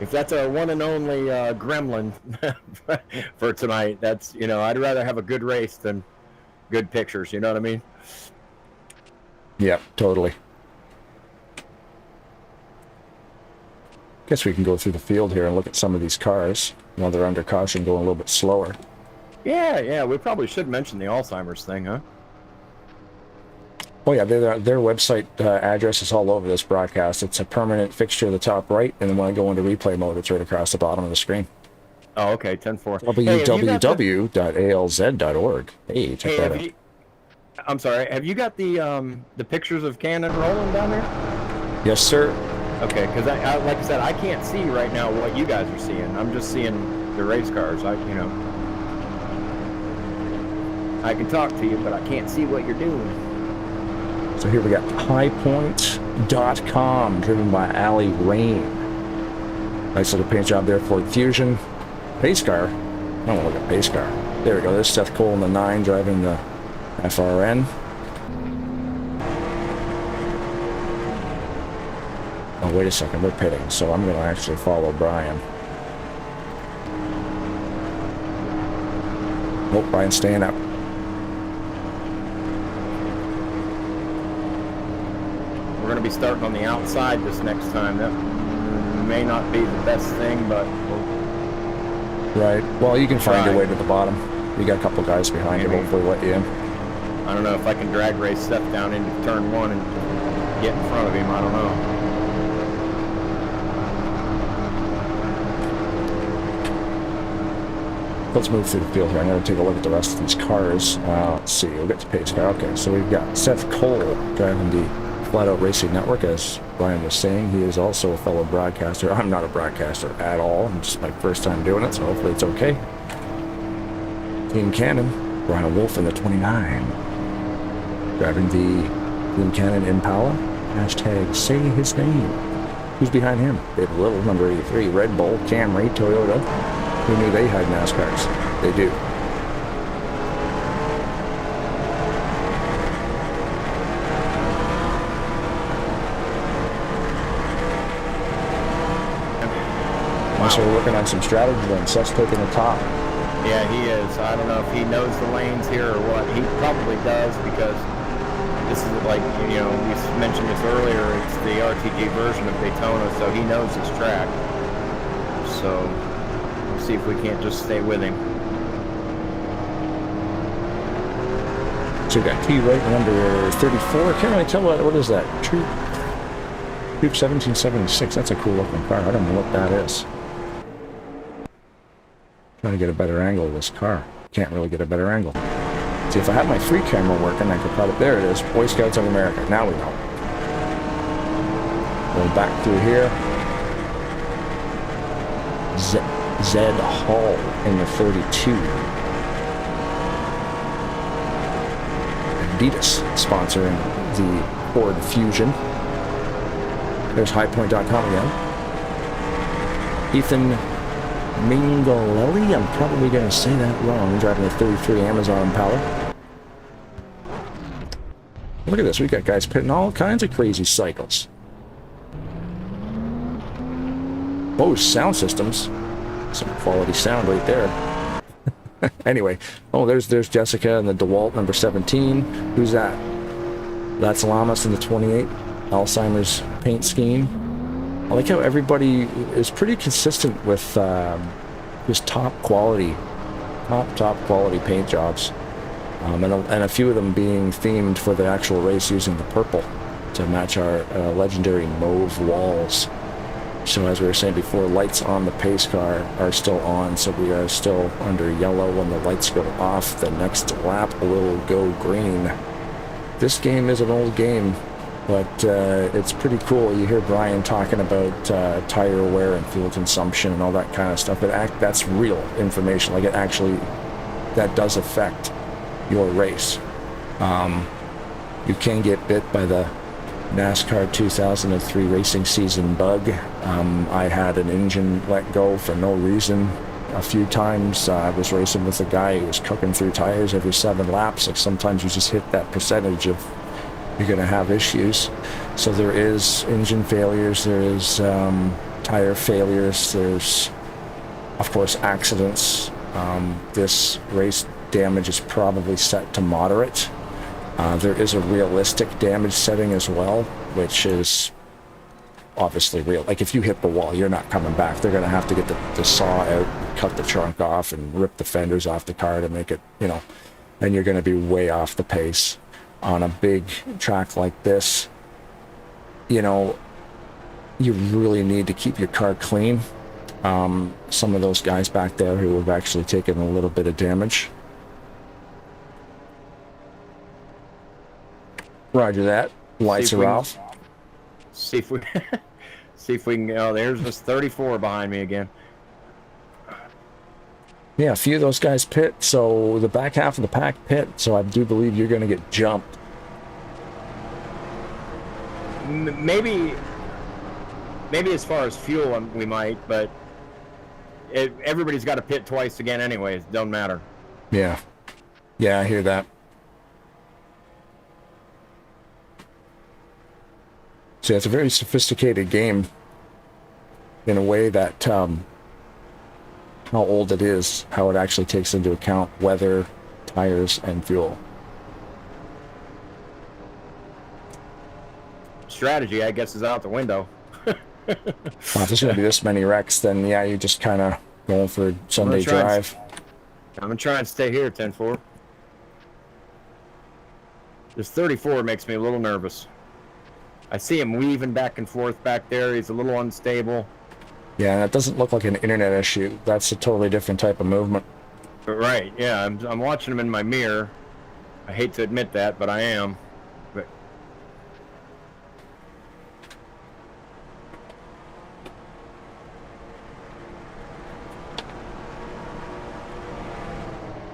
If that's a one and only gremlin for tonight, that's, you know, I'd rather have a good race than good pictures. You know what I mean? Yeah, totally. Guess we can go through the field here and look at some of these cars while they're under caution, going a little bit slower. Yeah. We probably should mention the Alzheimer's thing, huh? Oh yeah, their website address is all over this broadcast. It's a permanent fixture at the top right, and then when I go into replay mode, it's right across the bottom of the screen. Oh, okay, 10-4. www.alz.org. Hey, check that out. I'm sorry, have you got the pictures of Cannon rolling down there? Yes, sir. Okay, because I like I said, I can't see right now what you guys are seeing. I'm just seeing the race cars. I can talk to you, but I can't see what you're doing. So here we got highpoint.com, driven by Allie Rain. Nice little paint job there, Ford Fusion. Pace car. I don't want to look at pace car. There we go. There's Seth Cole in the 9 driving the FRN. Oh, wait a second. We're pitting, so I'm going to actually follow Brian. Oh, Brian's staying up. We're going to be starting on the outside this next time. That may not be the best thing, but Right. Well, you can find your Right. way to the bottom. You got a couple guys behind you, Maybe. hopefully let you in. I don't know if I can drag race Seth down into turn 1 and get in front of him. I don't know. Let's move through the field here. I'm going to take a look at the rest of these cars. Let's see. We'll get to pace car. Okay, so we've got Seth Cole driving the Flat Out Racing Network. As Brian was saying, he is also a fellow broadcaster. I'm not a broadcaster at all. It's my first time doing it, so hopefully it's okay. Team Cannon, Brian Wolf in the 29. Driving the Team Cannon Impala. Hashtag say his name. Who's behind him? David Little, number 83. Red Bull, Camry, Toyota. Who knew they had NASCARs? They do. Wow. So we're working on some strategy then. Seth's taking the top. Yeah, he is. I don't know if he knows the lanes here or what. He probably does because this is like, you know, we mentioned this earlier. It's the RTG version of Daytona, so he knows his track. So we'll see if we can't just stay with him. So we got T right number 34. Can't really tell what is that? Troop 1776. That's a cool looking car. I don't know what that is. Trying to get a better angle of this car. Can't really get a better angle. See, if I had my free camera working, I could probably... There it is. Boy Scouts of America. Now we know. Going back through here. Zed Hall in the 32. Adidas sponsoring the Ford Fusion. There's highpoint.com again. Ethan Mingolelli, I'm probably going to say that wrong, driving a 33 Amazon Impala. Look at this, we got guys pitting all kinds of crazy cycles. Bose sound systems. Some quality sound right there. Anyway, oh, there's Jessica in the DeWalt number 17. Who's that? That's Lamas in the 28. Alzheimer's paint scheme. I like how everybody is pretty consistent with just top quality paint jobs, and a few of them being themed for the actual race using the purple to match our legendary mauve walls. So as we were saying before, lights on the pace car are still on, so we are still under yellow. When the lights go off, the next lap will go green. This game is an old game, but it's pretty cool. You hear Brian talking about tire wear and fuel consumption and all that kind of stuff. That's real information. Like, it actually, that does affect your race. You can get bit by the NASCAR 2003 racing season bug. I had an engine let go for no reason a few times. I was racing with a guy who was cooking through tires every 7 laps. Like, sometimes you just hit that percentage of you're going to have issues. So there is engine failures, there is tire failures, there's of course accidents. This race damage is probably set to moderate. There is a realistic damage setting as well, which is obviously real. Like, if you hit the wall, you're not coming back. They're going to have to get the saw out, cut the trunk off, and rip the fenders off the car to make it, you know, and you're going to be way off the pace. On a big track like this, you know, you really need to keep your car clean. Some of those guys back there who have actually taken a little bit of damage. Roger that. Lights are off. See if we can. Oh, there's this 34 behind me again. Yeah, a few of those guys pit, so the back half of the pack pit, so I do believe you're going to get jumped. Maybe as far as fuel, we might, but everybody's got to pit twice again anyways. Don't matter. Yeah. Yeah, I hear that. So it's a very sophisticated game in a way that how old it is, how it actually takes into account weather, tires, and fuel. Strategy, I guess, is out the window. Well, if there's going to be this many wrecks, then yeah, you just kind of Going for a Sunday drive. I'm going to try and stay here, 10-4. This 34 makes me a little nervous. I see him weaving back and forth back there. He's a little unstable. Yeah, that doesn't look like an internet issue. That's a totally different type of movement. Right, yeah. I'm watching him in my mirror. I hate to admit that, but I am. But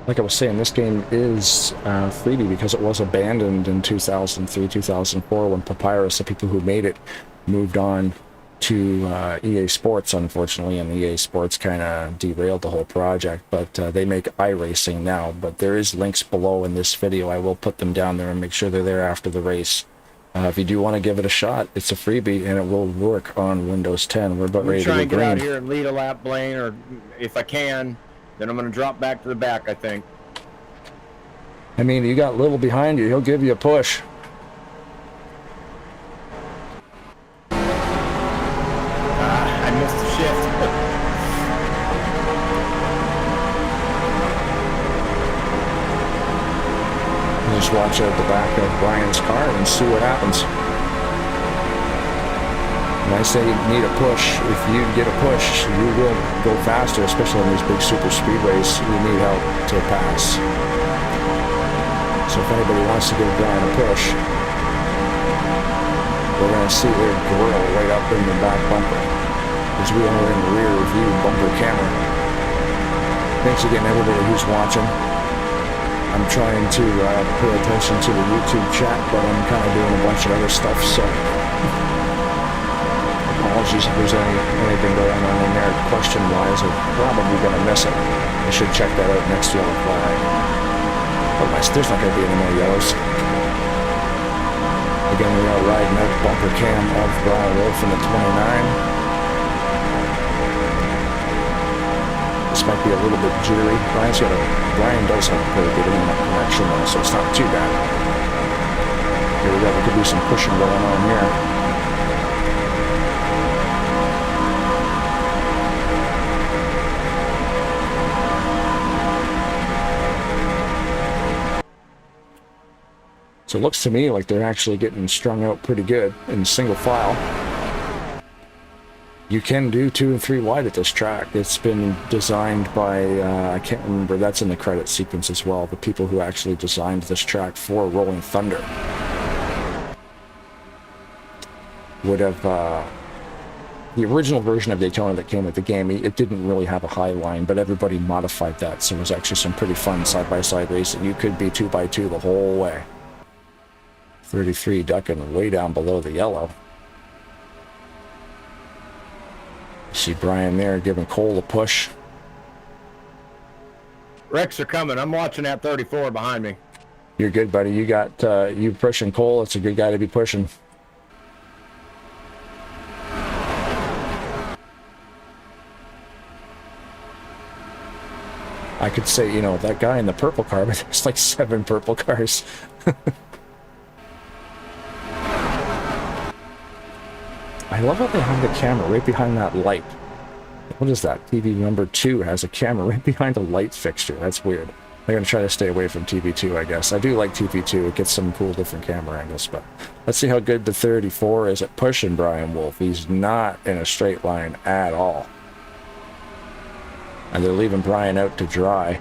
like I was saying, this game is freebie because it was abandoned in 2003, 2004 when Papyrus, the people who made it, moved on to EA Sports, unfortunately, and EA Sports kind of derailed the whole project. But they make iRacing now. But there is links below in this video. I will put them down there and make sure they're there after the race. If you do want to give it a shot, it's a freebie and it will work on Windows 10. We're about ready to go green. Try and get out here and lead a lap, Blaine, or if I can, then I'm going to drop back to the back, I think. I mean, you got Little behind you. He'll give you a push. I missed the shift. Just watch out the back of Brian's car and see what happens. When I say you need a push, if you get a push, you will go faster, especially on these big super speedways. You need help to pass. So if anybody wants to give Brian a push, we're going to see their grill right up in the back bumper, because we are in the rear view bumper camera. Thanks again, everybody who's watching. I'm trying to pay attention to the YouTube chat, but I'm kind of doing a bunch of other stuff, so apologies if there's anything going on in there question-wise. I'm probably going to miss it. I should check that out next yellow flag. Otherwise, there's not going to be any more yellows. Again, we are riding out bumper cam of Brian Wolf in the 29. This might be a little bit jittery. Brian does have a pretty good internet connection though, so it's not too bad. Here we go, there could be some pushing going on here. So it looks to me like they're actually getting strung out pretty good in single file. You can do 2 and 3 wide at this track. It's been designed by, I can't remember, that's in the credit sequence as well, the people who actually designed this track for Rolling Thunder. Would have, the original version of Daytona that came with the game, it didn't really have a high line, but everybody modified that, so it was actually some pretty fun side-by-side racing. You could be 2x2 the whole way. 33 ducking way down below the yellow. See Brian there giving Cole a push. Wrecks are coming. I'm watching that 34 behind me. You're good, buddy. You got you pushing Cole. It's a good guy to be pushing. I could say, you know, that guy in the purple car, but there's like 7 purple cars. I love how they have the camera right behind that light. What is that? TV number 2 has a camera right behind a light fixture. That's weird. I'm going to try to stay away from TV2, I guess. I do like TV2. It gets some cool different camera angles, but let's see how good the 34 is at pushing Brian Wolf. He's not in a straight line at all. And they're leaving Brian out to dry.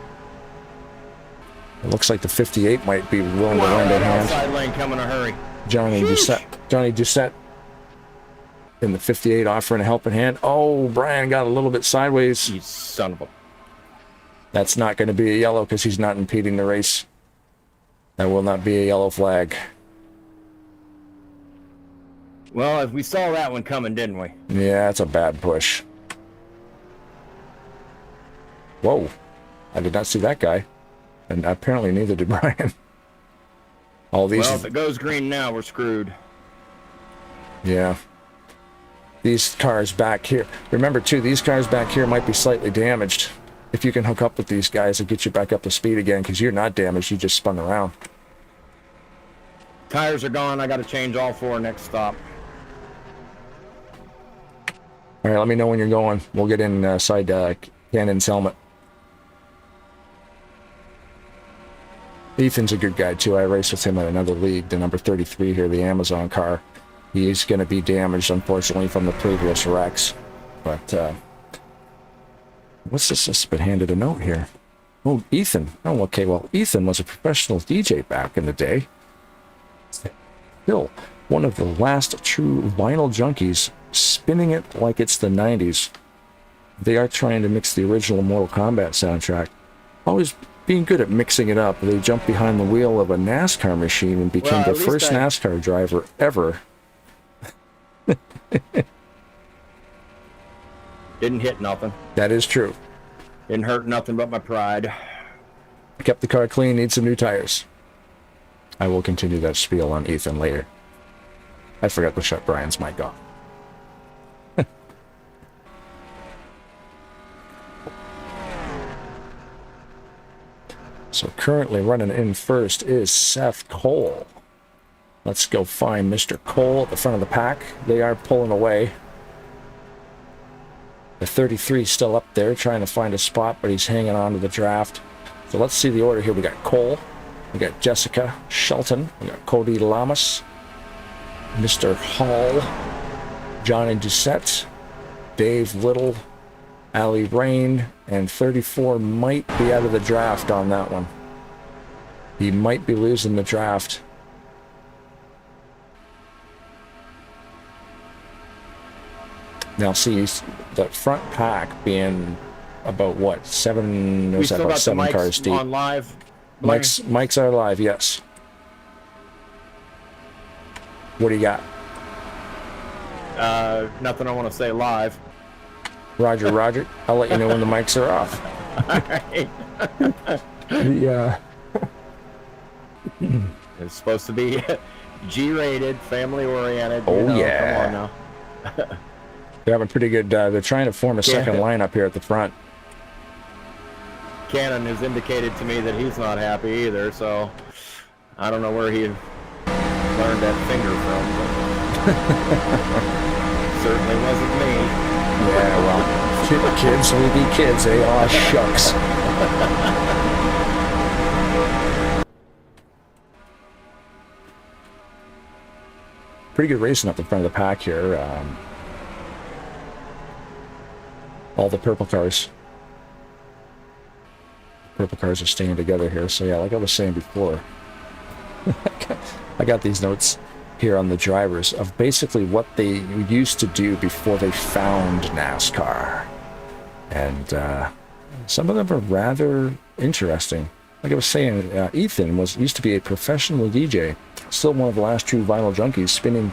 It looks like the 58 might be willing to lend a hand. Outside lane coming in a hurry. Johnny Doucette in the 58 offering a helping hand. Oh, Brian got a little bit sideways. You son of a... That's not going to be a yellow because he's not impeding the race. That will not be a yellow flag. Well, we saw that one coming, didn't we? Yeah, that's a bad push. Whoa. I did not see that guy. And apparently neither did Brian. All these... Well, if it goes green now, we're screwed. Yeah. These cars back here. Remember, too, these cars back here might be slightly damaged. If you can hook up with these guys and get you back up to speed again, because you're not damaged, you just spun around. Tires are gone. I got to change all 4 next stop. All right, let me know when you're going. We'll get inside Cannon's helmet. Ethan's a good guy too. I raced with him at another league, the number 33 here, the Amazon car. He's going to be damaged, unfortunately, from the previous wrecks. But, what's this? Just been handed a note here. Oh, Ethan. Oh, okay, well, Ethan was a professional DJ back in the day. Still, one of the last true vinyl junkies, spinning it like it's the 90s. They are trying to mix the original Mortal Kombat soundtrack. Always being good at mixing it up. They jumped behind the wheel of a NASCAR machine and became the first NASCAR driver ever. Didn't hit nothing. That is true. Didn't hurt nothing but my pride. Kept the car clean, needs some new tires. I will continue that spiel on Ethan later. I forgot to shut Brian's mic off. So currently running in first is Seth Cole. Let's go find Mr. Cole at the front of the pack. They are pulling away. The 33 is still up there trying to find a spot, but he's hanging on to the draft. So let's see the order here. We got Cole, we got Jessica Shelton, we got Cody Lamas, Mr. Hall, Johnny Doucette, Dave Little, Ali Rain, and 34 might be out of the draft on that one. He might be losing the draft. Now see, the front pack being about what, seven cars deep. On live. Mics are live, yes. What do you got? Nothing I want to say live. Roger. I'll let you know when the mics are off. All right. Yeah. It's supposed to be G-rated, family-oriented. Oh, yeah. Come on now. They're having pretty good. They're trying to form a second lineup here at the front. Cannon has indicated to me that he's not happy either, so I don't know where he learned that finger from. Certainly wasn't me. Yeah, well, kids will be kids, eh? Aw, shucks. Pretty good racing up the front of the pack here. All the purple cars. Purple cars are staying together here. So yeah, like I was saying before, I got these notes here on the drivers of basically what they used to do before they found NASCAR. And some of them are rather interesting. Like I was saying, Ethan used to be a professional DJ, still one of the last true vinyl junkies, spinning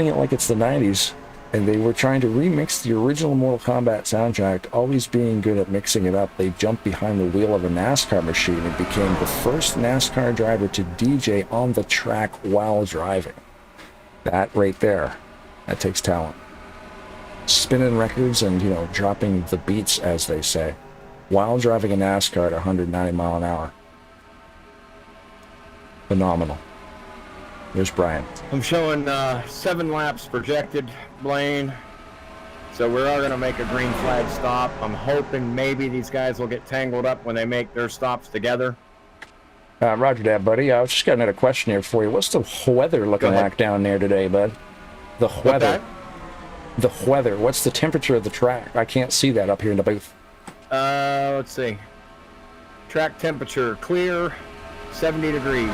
it like it's the 90s. And they were trying to remix the original Mortal Kombat soundtrack, always being good at mixing it up. They jumped behind the wheel of a NASCAR machine and became the first NASCAR driver to DJ on the track while driving. That right there, that takes talent. Spinning records and, dropping the beats, as they say, while driving a NASCAR at 190 mile an hour. Phenomenal. There's Brian. I'm showing 7 laps projected, Blaine. So we are going to make a green flag stop. I'm hoping maybe these guys will get tangled up when they make their stops together. Roger that, buddy. I just got another question here for you. What's the weather looking like down there today, bud? The weather. The weather. What's the temperature of the track? I can't see that up here in the booth. Let's see. Track temperature, clear, 70 degrees.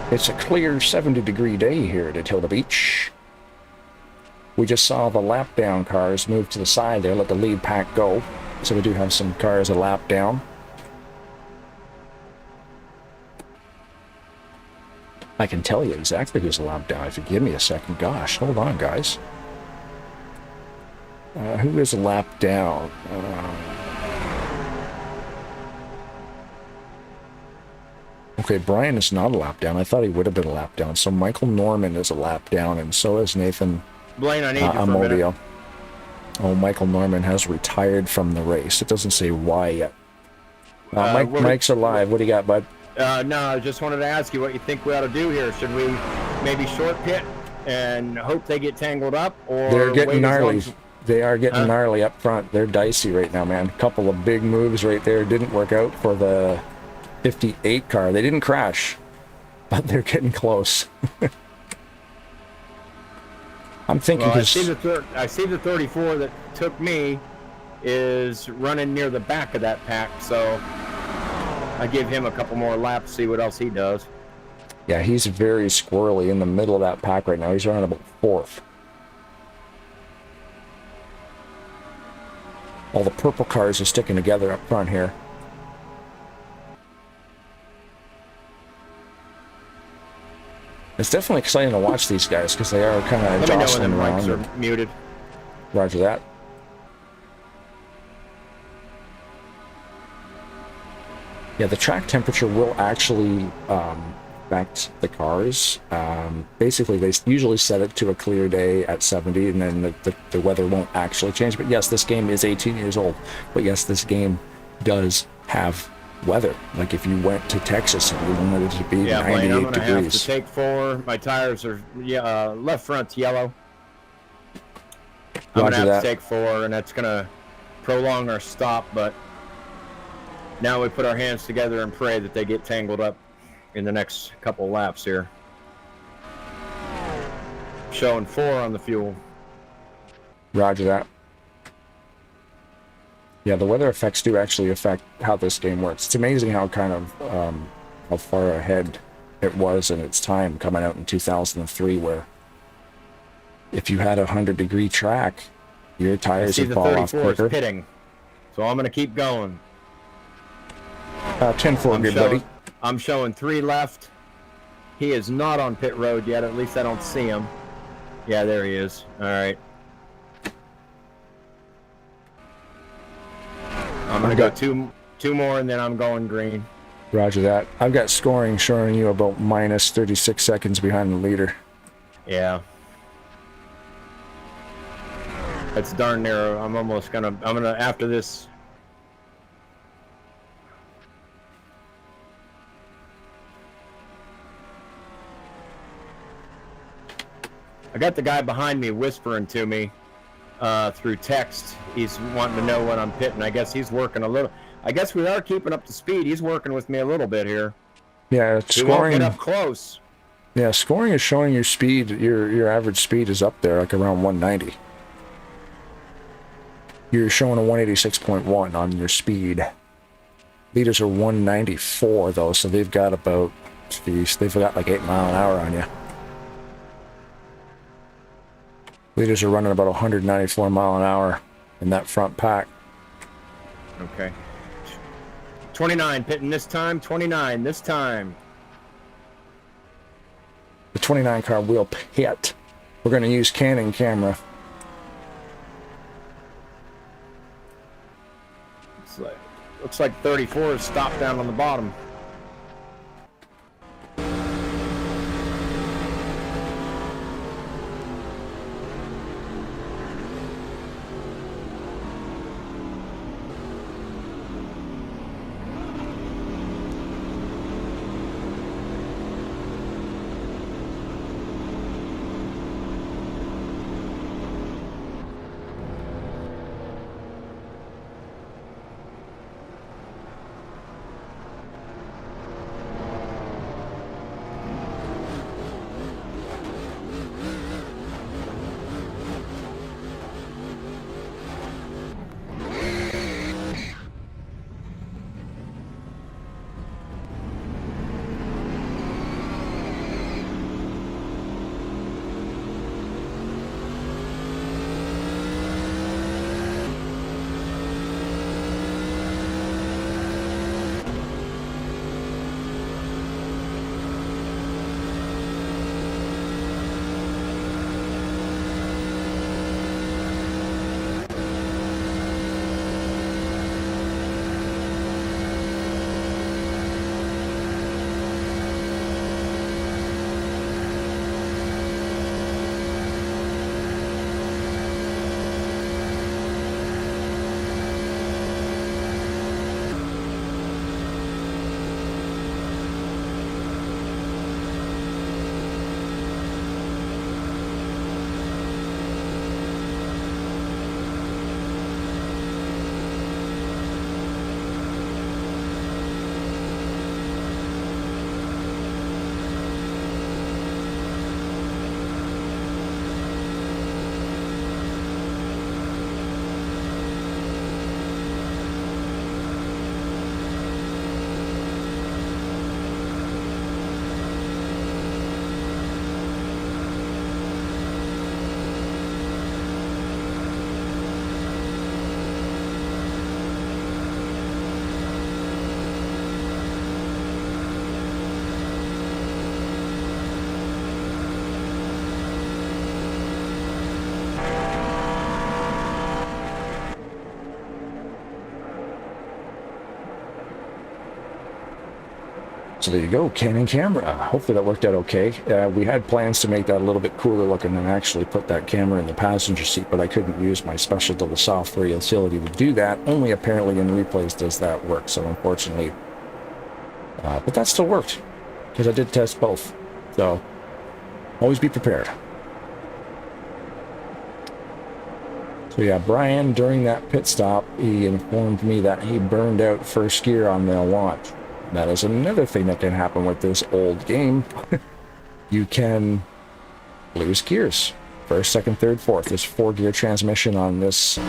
It's a clear 70-degree day here at Daytona Beach. We just saw the lap down cars move to the side there, let the lead pack go. So we do have some cars a lap down. I can tell you exactly who's a lap down if you give me a second. Gosh, hold on, guys. Who is a lap down? Okay, Brian is not a lap down. I thought he would have been a lap down. So Michael Norman is a lap down, and so is Nathan Blaine, I need you for a minute. Oh, Michael Norman has retired from the race. It doesn't say why yet. Mike's alive. What do you got, bud? No, I just wanted to ask you what you think we ought to do here. Should we maybe short pit and hope they get tangled up, or they're getting gnarly? They are getting Huh? gnarly up front. They're dicey right now, man. A couple of big moves right there. Didn't work out for the 58 car. They didn't crash, but they're getting close. I'm thinking Well, I see the 34 that took me is running near the back of that pack, so I give him a couple more laps, see what else he does. Yeah, he's very squirrely in the middle of that pack right now. He's running about 4th. All the purple cars are sticking together up front here. It's definitely exciting to watch these guys because they are kind of Let me know when jostling them mics around. are muted. Roger that. Yeah, the track temperature will actually affect the cars. Basically, they usually set it to a clear day at 70, and then the weather won't actually change. But yes, this game is 18 years old. But yes, this game does have weather. Like if you went to Texas and you wanted it to be 98 Blaine, I'm gonna have to degrees. take 4. My tires are left front's yellow. I'm gonna have to take 4, and that's gonna prolong our stop. But now we put our hands together and pray that they get tangled up in the next couple laps here. Showing 4 on the fuel. Roger that. Yeah, the weather effects do actually affect how this game works. It's amazing how kind of how far ahead it was in its time coming out in 2003, where if you had a 100-degree track, your tires would fall off See the 34 quicker. is pitting, so I'm gonna keep going. 10-4, good buddy. I'm showing 3 left. He is not on pit road yet. At least I don't see him. Yeah, there he is. All right. I'm gonna go two more, and then I'm going green. Roger that. I've got scoring showing you about minus 36 seconds behind the leader. Yeah. That's darn near. I'm gonna after this. I got the guy behind me whispering to me through text. He's wanting to know when I'm pitting. I guess he's working a little. I guess we are keeping up to speed. He's working with me a little bit here. Yeah, We won't scoring. get up close. Yeah, scoring is showing your speed. Your average speed is up there, like around 190. You're showing a 186.1 on your speed. Leaders are 194 though, so they've got about, geez, they've got like 8 mile an hour on you. Leaders are running about 194 mile an hour in that front pack. Okay. 29 pitting this time. 29 this time. The 29 car will pit. We're going to use Cannon camera. Looks like 34 is stopped down on the bottom. So there you go, Canon camera. Hopefully that worked out okay. We had plans to make that a little bit cooler looking and actually put that camera in the passenger seat, but I couldn't use my special little software utility to do that. Only apparently in replays does that work, so unfortunately. But that still worked, because I did test both. So, always be prepared. So yeah, Brian, during that pit stop, he informed me that he burned out first gear on the launch. That is another thing that can happen with this old game. You can lose gears. First, second, third, fourth. There's 4-gear transmission on this mod.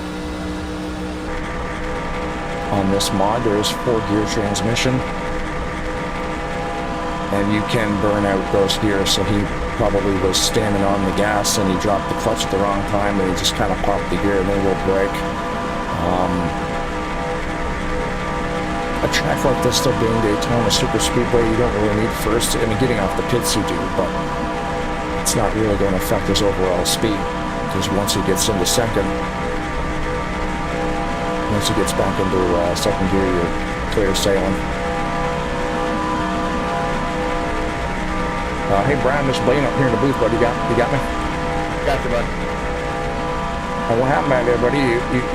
There's 4-gear transmission. And you can burn out those gears. So he probably was standing on the gas and he dropped the clutch at the wrong time and he just kind of popped the gear and then will break. A track like this, still being Daytona Superspeedway, you don't really need first. I mean, getting off the pits you do, but it's not really going to affect his overall speed because once he gets into second, once he gets back into second gear, you're clear sailing. Hey, Brian, Miss Blaine up here in the booth, buddy. You got me? Got you, bud. What happened back there, buddy?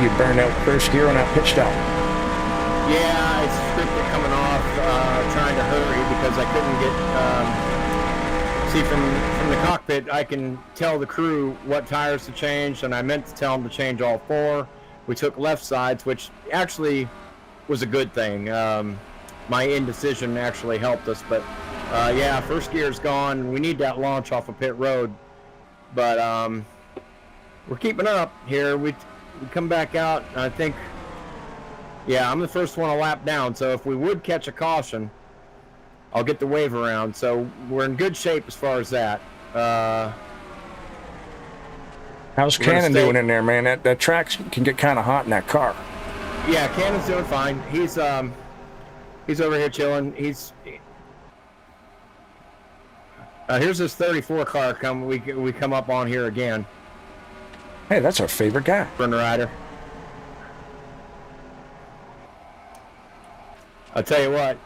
You burned out first gear on that pitch stop. Yeah, I stripped it coming off, trying to hurry because I couldn't get, see from the cockpit, I can tell the crew what tires to change, and I meant to tell them to change all 4. We took left sides, which actually was a good thing. My indecision actually helped us, but yeah, first gear's gone. We need that launch off of pit road, but we're keeping up here. We come back out, and I think, yeah, I'm the first one a lap down, so if we would catch a caution, I'll get the wave around. So we're in good shape as far as that. How's Cannon doing in there, man? That track can get kind of hot in that car. Yeah, Cannon's doing fine. He's over here chilling. Here's this 34 car we come up on here again. Hey, that's our favorite guy. Burn rider. I'll tell you what,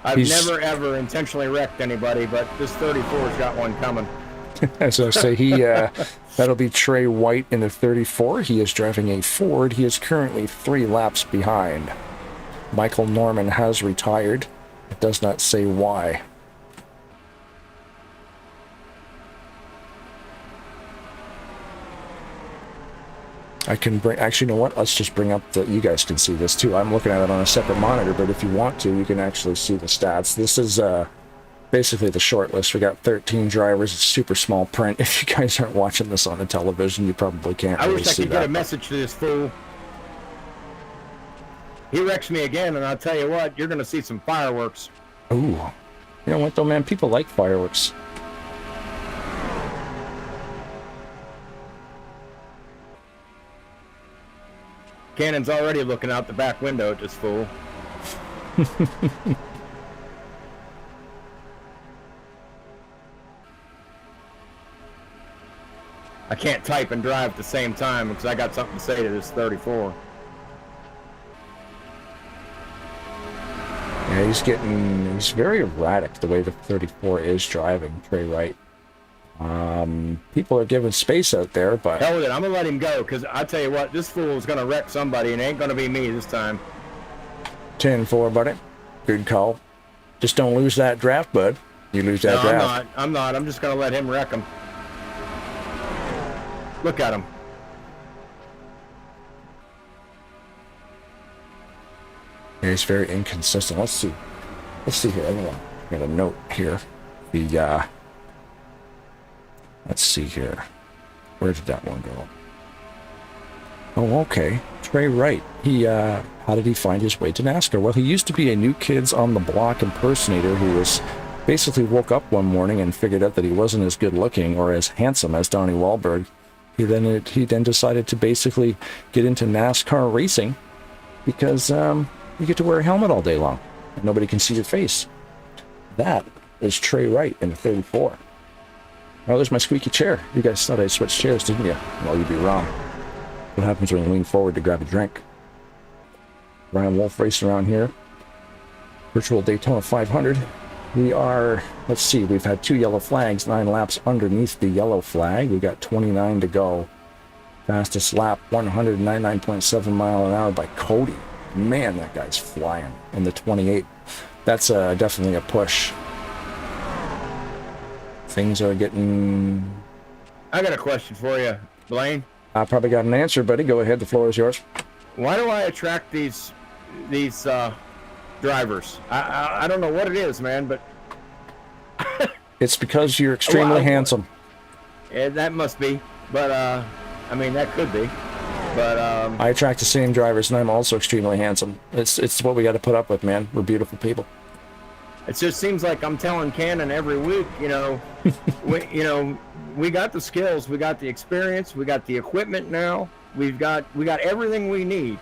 I've never ever intentionally wrecked anybody, but this 34's got one coming. As I say, that'll be Trey White in the 34. He is driving a Ford. He is currently 3 laps behind. Michael Norman has retired. It does not say why. I can bring, actually, you know what? Let's just bring up you guys can see this too. I'm looking at it on a separate monitor, but if you want to, you can actually see the stats. This is basically the short list. We got 13 drivers. It's super small print. If you guys aren't watching this on the television, you probably can't really see that. I wish I could get a message to this fool. He wrecks me again, and I'll tell you what, you're going to see some fireworks. Ooh. You know what, though, man? People like fireworks. Cannon's already looking out the back window at this fool. I can't type and drive at the same time because I got something to say to this 34. Yeah, he's very erratic the way the 34 is driving, Trey Wright. People are giving space out there, but... Hell with it, I'm going to let him go, because I tell you what, this fool is going to wreck somebody, and it ain't going to be me this time. 10-4, buddy. Good call. Just don't lose that draft, bud. You lose that draft. I'm not. I'm just going to let him wreck him. Look at him. Yeah, he's very inconsistent. Let's see here. I got a note here. Let's see here. Where did that one go? Oh, okay. Trey Wright. How did he find his way to NASCAR? Well, he used to be a New Kids on the Block impersonator who was basically woke up one morning and figured out that he wasn't as good looking or as handsome as Donnie Wahlberg. He then decided to basically get into NASCAR racing because you get to wear a helmet all day long and nobody can see your face. That is Trey Wright in the 34. Oh, there's my squeaky chair. You guys thought I switched chairs, didn't you? Well, you'd be wrong. What happens when you lean forward to grab a drink? Ryan Wolf racing around here. Virtual Daytona 500. We are, let's see, we've had 2 yellow flags, 9 laps underneath the yellow flag. We got 29 to go. Fastest lap, 199.7 mile an hour by Cody. Man, that guy's flying in the 28. That's definitely a push. Things are getting... I got a question for you, Blaine. I probably got an answer, buddy. Go ahead, the floor is yours. Why do I attract these drivers? I don't know what it is, man, but It's because you're extremely handsome. Yeah, that must be. But I mean, that could be. But I attract the same drivers, and I'm also extremely handsome. It's what we got to put up with, man. We're beautiful people. it just seems like I'm telling Cannon every week, we got the skills, we got the experience, we got the equipment now. We got everything we need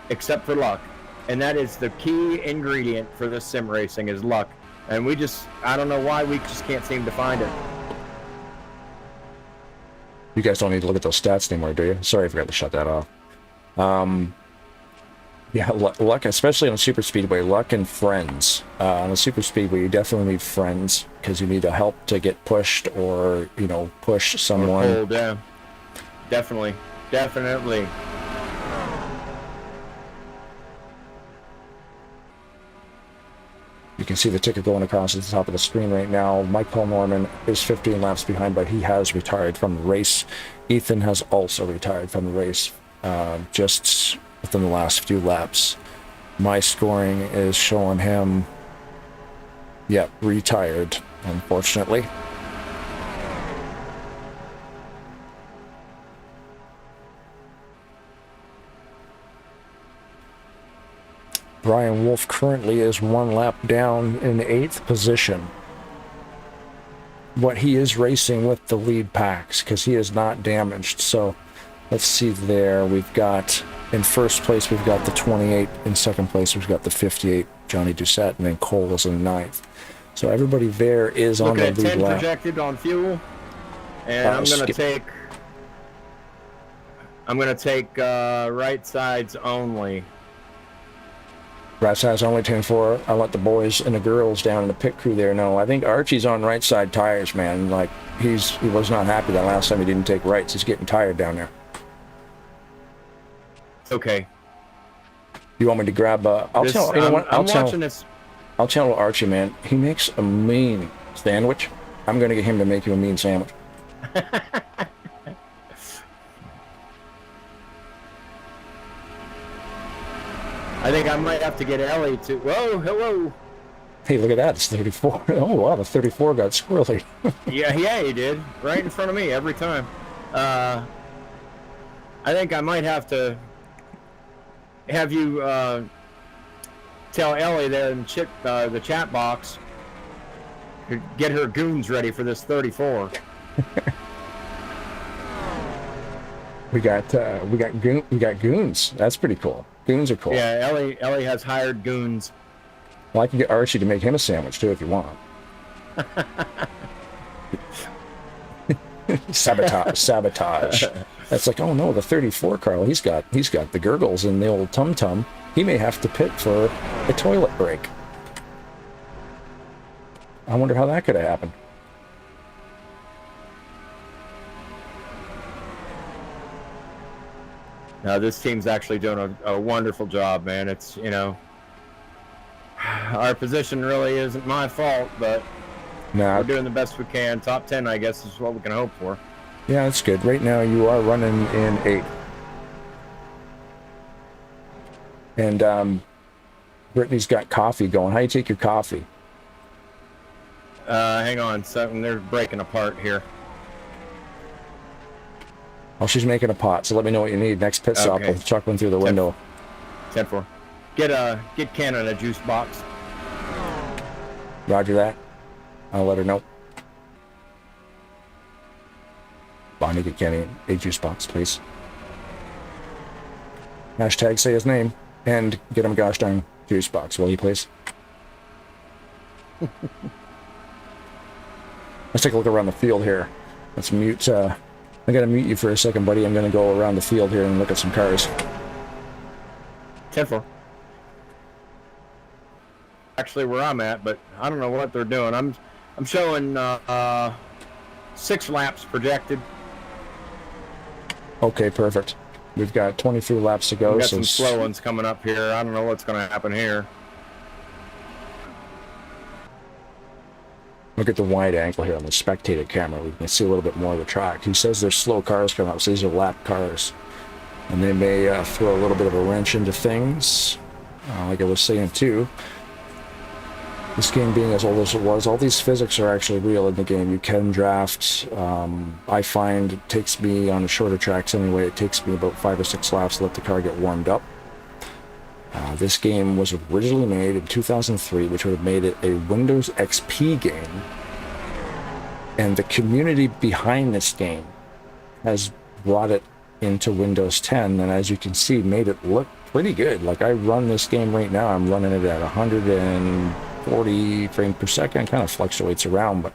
except for luck. And that is the key ingredient for this sim racing is luck. And I don't know why we just can't seem to find it. You guys don't need to look at those stats anymore, do you? Sorry, I forgot to shut that off. Yeah, luck, especially on a super speedway, luck and friends. On a super speedway, you definitely need friends because you need to help to get pushed or, push someone. Oh, yeah. Definitely. You can see the ticker going across at the top of the screen right now. Michael Norman is 15 laps behind, but he has retired from the race. Ethan has also retired from the race just within the last few laps. My scoring is showing him, retired, unfortunately. Brian Wolf currently is 1 lap down in 8th position. But he is racing with the lead packs because he is not damaged. So let's see there. We've got, in first place, we've got the 28. In second place, we've got the 58, Johnny Doucette, and then Cole is in 9th. So everybody there is on the lead lap. Looking at 10 projected on fuel. And I'm going to take right sides only. Right side's only 10-4. I'll let the boys and the girls down in the pit crew there know. I think Archie's on right side tires, man. Like, he was not happy that last time he didn't take rights. He's getting tired down there. Okay. You want me to grab I'll tell Archie, man. He makes a mean sandwich. I'm going to get him to make you a mean sandwich. I think I might have to get Ellie to... Whoa, hello. Hey, look at that. It's 34. Oh, wow, the 34 got squirrely. yeah, he did. Right in front of me every time. I think I might have to have you tell Ellie there in the chat box to get her goons ready for this 34. We got goons. That's pretty cool. Goons are cool. Yeah, Ellie has hired goons. Well, I can get Archie to make him a sandwich too if you want. Sabotage. That's like, oh no, the 34 Carl. He's got the gurgles and the old tum tum. He may have to pit for a toilet break. I wonder how that could have happened. Now this team's actually doing a wonderful job, man. It's, our position really isn't my fault, but we're doing the best we can. Top 10, I guess, is what we can hope for. Yeah, that's good. Right now you are running in 8th. And Brittany's got coffee going. How do you take your coffee? Hang on, they're breaking apart here. Oh, she's making a pot, so let me know what you need. Next pit stop, we'll chuck one through the window. 10-4. Get Cannon a juice box. Roger that. I'll let her know. Bonnie, get Kenny a juice box, please. Hashtag say his name and get him a gosh darn juice box, will you please? Let's take a look around the field here. Let's mute. I gotta mute you for a second, buddy. I'm gonna go around the field here and look at some cars. 10-4. actually where I'm at, but I don't know what they're doing. I'm showing 6 laps projected. Okay, perfect. We've got 23 laps to go. We've got some slow ones coming up here. I don't know what's going to happen here. Look at the wide angle here on the spectator camera. We can see a little bit more of the track. He says there's slow cars coming up, so these are lap cars. And they may throw a little bit of a wrench into things. Like I was saying too, this game being as old as it was, all these physics are actually real in the game. You can draft. I find it takes me, on the shorter tracks anyway, it takes me about 5 or 6 laps to let the car get warmed up. This game was originally made in 2003, which would have made it a Windows XP game. And the community behind this game has brought it into Windows 10, and as you can see, made it look pretty good. Like, I run this game right now, I'm running it at 140 frames per second. It kind of fluctuates around, but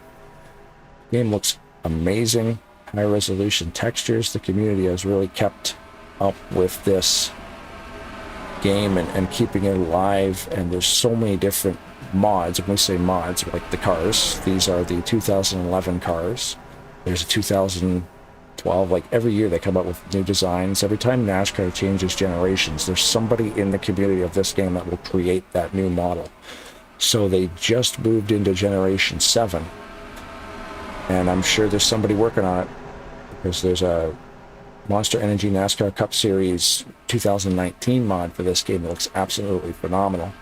the game looks amazing. High resolution textures. The community has really kept up with this game and keeping it alive, and there's so many different mods. When we say mods, like the cars, these are the 2011 cars. There's a 2012, like every year they come up with new designs. Every time NASCAR changes generations, there's somebody in the community of this game that will create that new model. So they just moved into Generation 7, and I'm sure there's somebody working on it, because there's a Monster Energy NASCAR Cup Series 2019 mod for this game that looks absolutely phenomenal.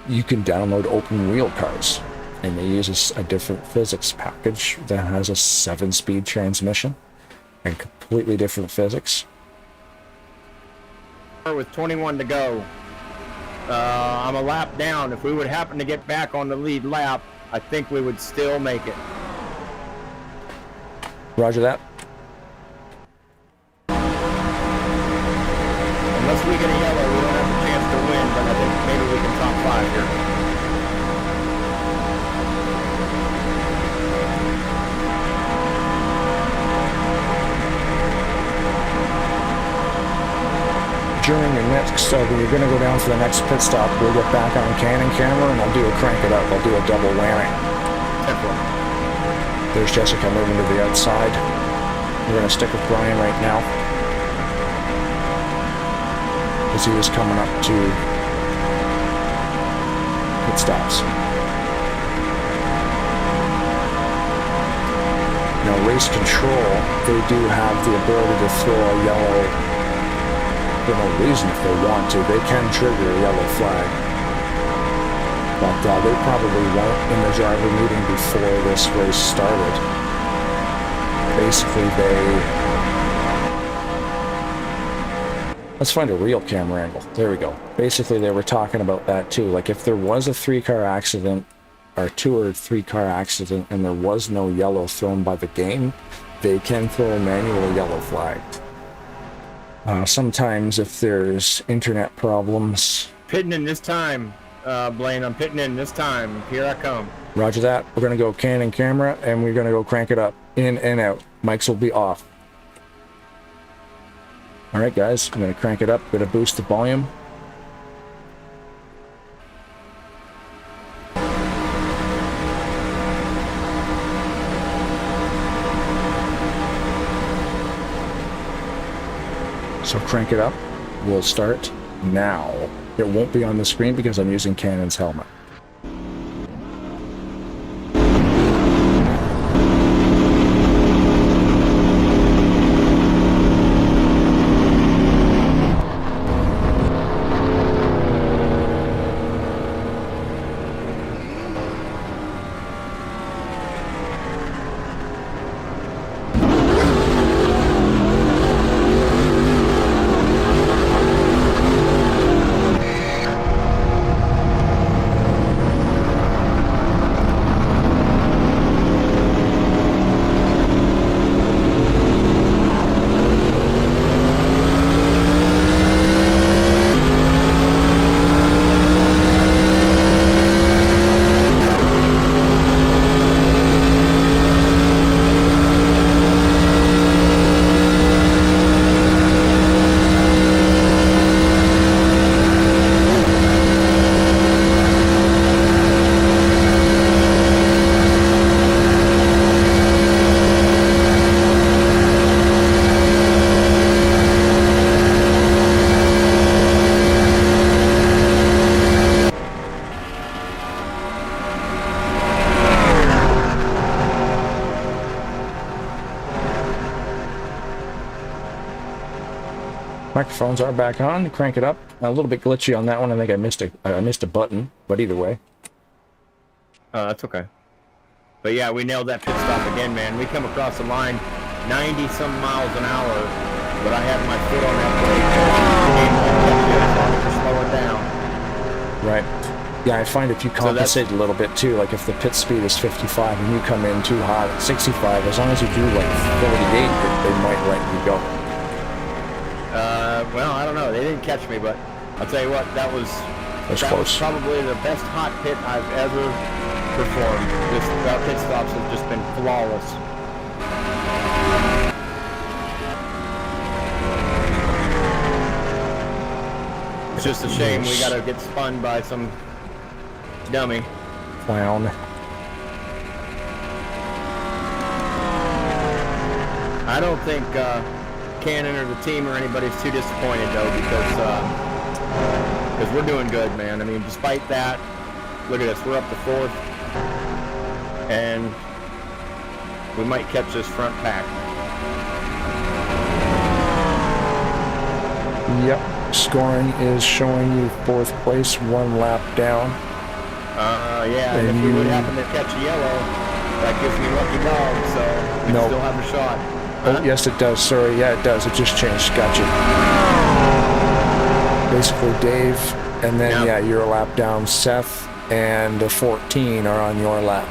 You can download open wheel cars, and they use a different physics package that has a 7-speed transmission and completely different physics. With 21 to go, I'm a lap down. If we would happen to get back on the lead lap, I think we would still make it. Roger that. Unless we get a yellow, we don't have a chance to win, but I think maybe we can top 5 here. During the next, when you're going to go down for the next pit stop, we'll get back on Cannon camera and I'll do a crank it up. I'll do a double whammy. There's Jessica moving to the outside. We're going to stick with Brian right now, as he is coming up to pit stops. Now, race control, they do have the ability to throw a yellow for no reason if they want to. They can trigger a yellow flag. But they probably won't in the driver meeting before this race started. Basically, let's find a real camera angle. There we go. Basically, they were talking about that too. Like, if there was a 3-car accident, or 2 or 3-car accident, and there was no yellow thrown by the game, they can throw a manual yellow flag. Sometimes, if there's internet problems... Pitting in this time, Blaine. I'm pitting in this time. Here I come. Roger that. We're going to go Cannon camera, and we're going to go crank it up. In and out. Mics will be off. Alright guys, I'm going to crank it up, going to boost the volume. So crank it up. We'll start now. It won't be on the screen because I'm using Cannon's helmet. Microphones are back on. Crank it up. A little bit glitchy on that one. I think I missed a button, but either way. That's okay. But yeah, we nailed that pit stop again, man. We come across the line 90-some miles an hour, but I had my foot on that brake. To slow it down. Right. Yeah, I find if you compensate a little bit too, like if the pit speed is 55 and you come in too hot at 65, as long as you do like 48, they might let you go. Well, I don't know. They didn't catch me, but I'll tell you what, that was probably the best hot pit I've ever performed. Our pit stops have just been flawless. It's just a shame we gotta get spun by some dummy. Clown. I don't think Cannon or the team or anybody's too disappointed though, because we're doing good, man. I mean, despite that, look at us, we're up to 4th, and we might catch this front pack. Yep, scoring is showing you 4th place, 1 lap down. Yeah, and if we would happen to catch a yellow, that gives me lucky dog, so we still have a shot. Oh, yes, it does. Sorry, yeah, it does. It just changed. Gotcha. Basically, Dave, and then, yeah, you're a lap down. Seth and 14 are on your lap.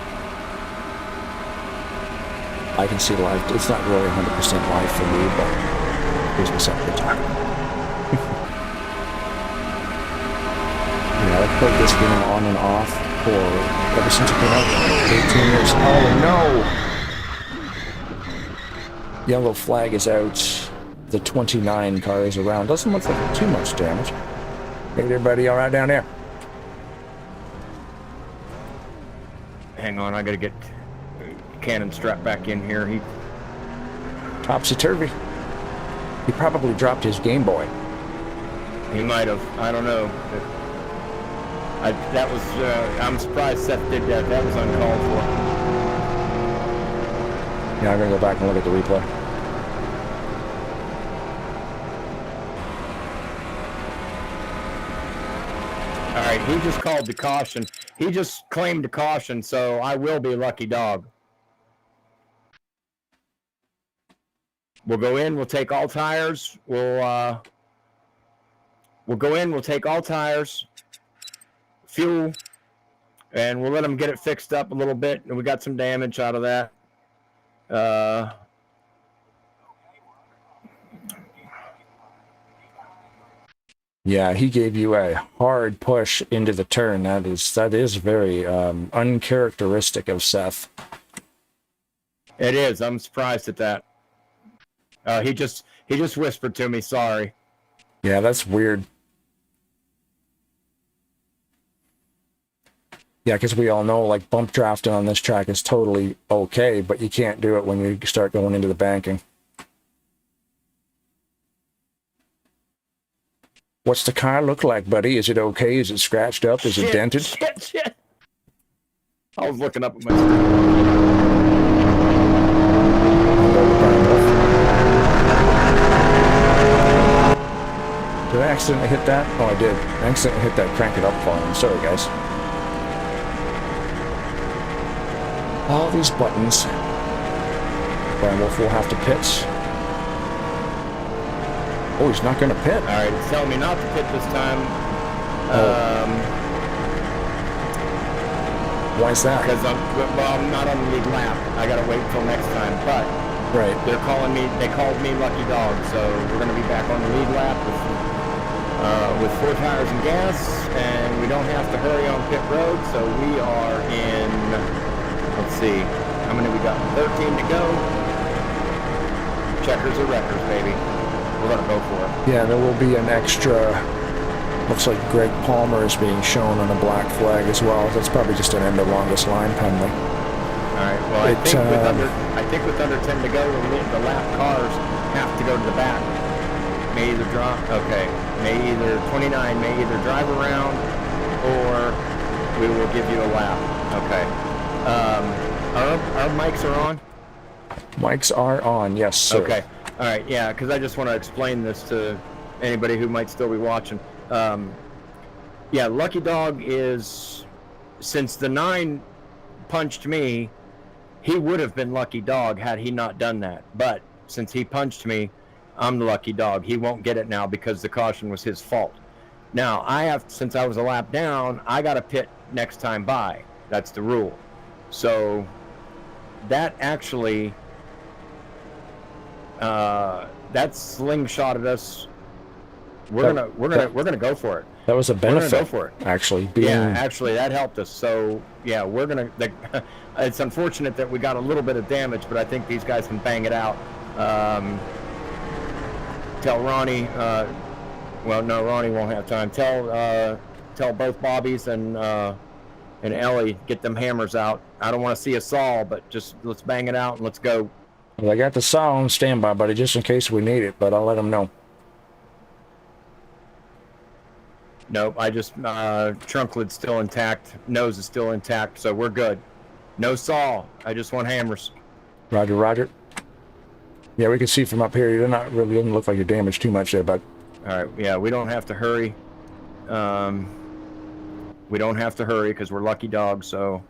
I can see live. It's not really 100% live for me, but here's me something to talk. Yeah, I've played this game on and off for ever since it came out, 18 years. Oh, no! Yellow flag is out. The 29 car is around. Doesn't look like too much damage. Hey, everybody, all right down there? Hang on, I gotta get Cannon strapped back in here. He topsy-turvy. He probably dropped his Game Boy. He might have. I don't know. That was. I'm surprised Seth did that. That was uncalled for. Yeah, I'm gonna go back and look at the replay. All right, he just called the caution. He just claimed the caution, so I will be lucky dog. We'll go in. We'll take all tires. We'll go in. We'll take all tires, fuel, and we'll let them get it fixed up a little bit. And we got some damage out of that. Yeah, he gave you a hard push into the turn. That is very uncharacteristic of Seth. It is. I'm surprised at that. He just whispered to me, sorry. Yeah, that's weird. Yeah, because we all know, like, bump drafting on this track is totally okay, but you can't do it when you start going into the banking. What's the car look like, buddy? Is it okay? Is it scratched up? Is it dented? Shit. I was looking up at my screen. Did I accidentally hit that? Oh, I did. I accidentally hit that crank it up volume. Sorry, guys. All these buttons. Brian Wolf will have to pitch. Oh, he's not going to pit. All right, it's telling me not to pit this time. Why is that? Because I'm not on the lead lap. I got to wait until next time. But right, they called me lucky dog. So we're going to be back on the lead lap with 4 tires and gas, and we don't have to hurry on pit road. So we are in. Let's see, how many we got? 13 to go. Checkers or wreckers, baby. We're gonna go for it. Yeah, there will be an extra. Looks like Greg Palmer is being shown on a black flag as well. That's probably just an end of longest line penalty. All right. Well, I think with under 10 to go, the lap cars have to go to the back. May either drive. Okay. May either 29 may either drive around, or we will give you a lap. Okay. Our mics are on. Mics are on. Yes, sir. Okay. All right, yeah, because I just want to explain this to anybody who might still be watching. Yeah, Lucky Dog is, since the 9 punched me, he would have been Lucky Dog had he not done that. But since he punched me, I'm the Lucky Dog. He won't get it now because the caution was his fault. Now, since I was a lap down, I got to pit next time by. That's the rule. So that actually, that slingshotted us. We're gonna go for it. That was a benefit. We're gonna go for it. Actually, actually, that helped us. So yeah, we're gonna. It's unfortunate that we got a little bit of damage, but I think these guys can bang it out. Tell Ronnie. Well, no, Ronnie won't have time. Tell both Bobbies and Ellie, get them hammers out. I don't want to see a saw, but just let's bang it out and let's go. Well, I got the saw on standby, buddy, just in case we need it, but I'll let them know. Nope, I just, trunk lid's still intact, nose is still intact, so we're good. No saw, I just want hammers. Roger, roger. Yeah, we can see from up here, you're not really, doesn't look like you're damaged too much there, bud. Alright, yeah, we don't have to hurry. We don't have to hurry because we're Lucky Dogs, so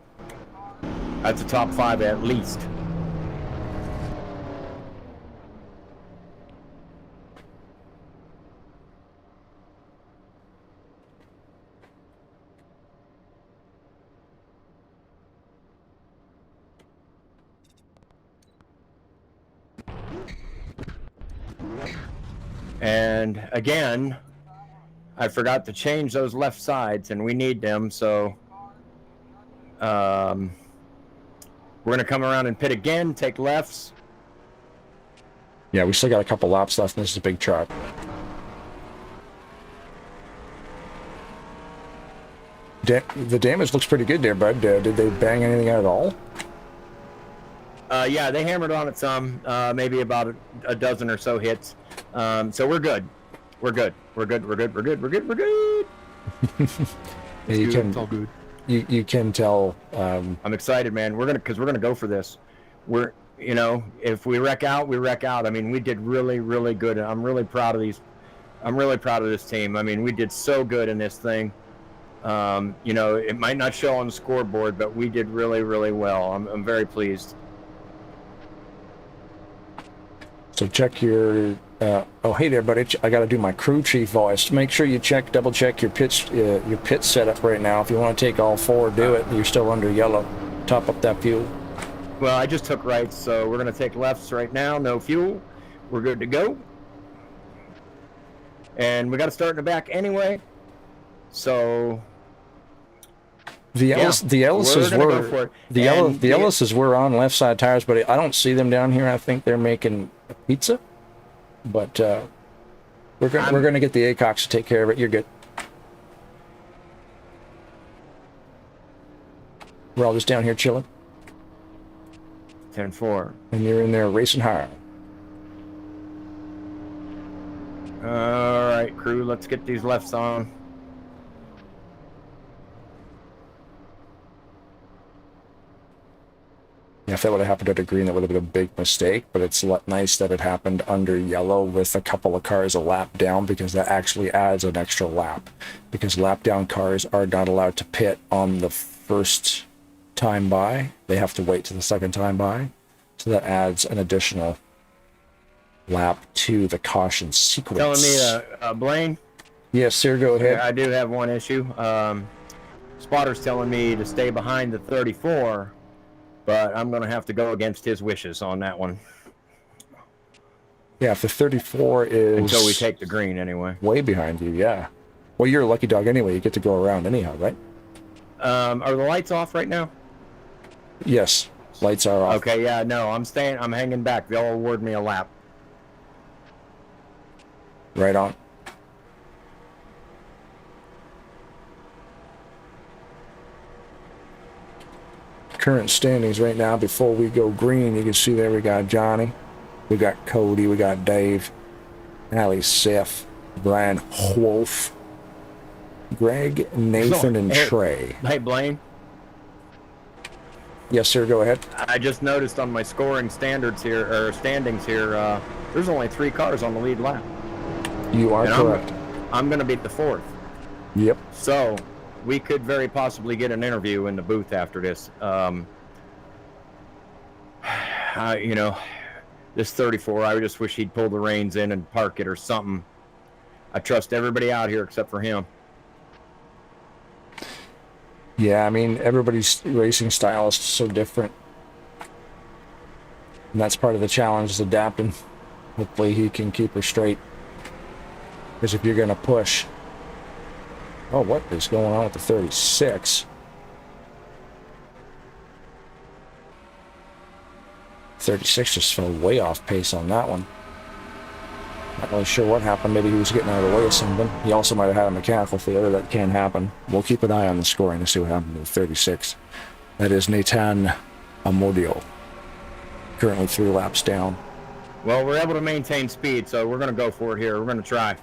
that's a top 5 at least. And again, I forgot to change those left sides, and we need them, so we're going to come around and pit again, take lefts. Yeah, we still got a couple laps left, and this is a big truck. The damage looks pretty good there, bud. Did they bang anything out at all? Yeah, they hammered on it some, maybe about a dozen or so hits. So we're good. We're good. We're good. We're good. We're good. We're good. We're good. It's all good. You can tell. I'm excited, man. We're gonna go for this. If we wreck out, we wreck out. I mean, we did really, really good. I'm really proud of these. I'm really proud of this team. I mean, we did so good in this thing. It might not show on the scoreboard, but we did really, really well. I'm very pleased. So check your. Oh, hey there, buddy. I got to do my crew chief voice. Make sure you double check your pit setup right now. If you want to take all 4, do it. You're still under yellow. Top up that fuel. Well, I just took rights, so we're going to take lefts right now. No fuel. We're good to go. And we got to start in the back anyway. So the Ellis's were on left side tires, but I don't see them down here. I think they're making a pizza. But we're gonna get the ACOX to take care of it. You're good. We're all just down here chilling. 10-4. And you're in there racing hard. All right, crew. Let's get these lefts on. Yeah, if that would have happened at a green, that would have been a big mistake, but it's nice that it happened under yellow with a couple of cars a lap down, because that actually adds an extra lap. Because lap down cars are not allowed to pit on the first time by. They have to wait to the second time by. So that adds an additional lap to the caution sequence. Telling me, Blaine? Yes, sir, go ahead. I do have one issue. Spotter's telling me to stay behind the 34. But I'm going to have to go against his wishes on that one. Yeah, if the 34 is... Until we take the green, anyway. Way behind you, yeah. Well, you're a Lucky Dog anyway. You get to go around anyhow, right? Are the lights off right now? Yes, lights are off. Okay, yeah, no, I'm hanging back. They'll award me a lap. Right on. Current standings right now before we go green, you can see there we got Johnny, we got Cody, we got Dave, Ali, Seth, Brian, Wolf, Greg, Nathan, and Trey. Hey, Blaine. Yes, sir, go ahead. I just noticed on my scoring standings here, there's only 3 cars on the lead lap. You are And correct. I'm going to be the 4th. Yep. So we could very possibly get an interview in the booth after this. You know, this 34, I just wish he'd pull the reins in and park it or something. I trust everybody out here except for him. Yeah, I mean, everybody's racing style is so different. And that's part of the challenge, is adapting. Hopefully he can keep her straight. Because if you're going to push... Oh, what is going on with the 36? 36 just fell way off pace on that one. Not really sure what happened. Maybe he was getting out of the way of something. He also might have had a mechanical failure. That can happen. We'll keep an eye on the scoring to see what happened to the 36. That is Nathan Amodio. Currently 3 laps down. Well, we're able to maintain speed, so we're going to go for it here. We're going to try.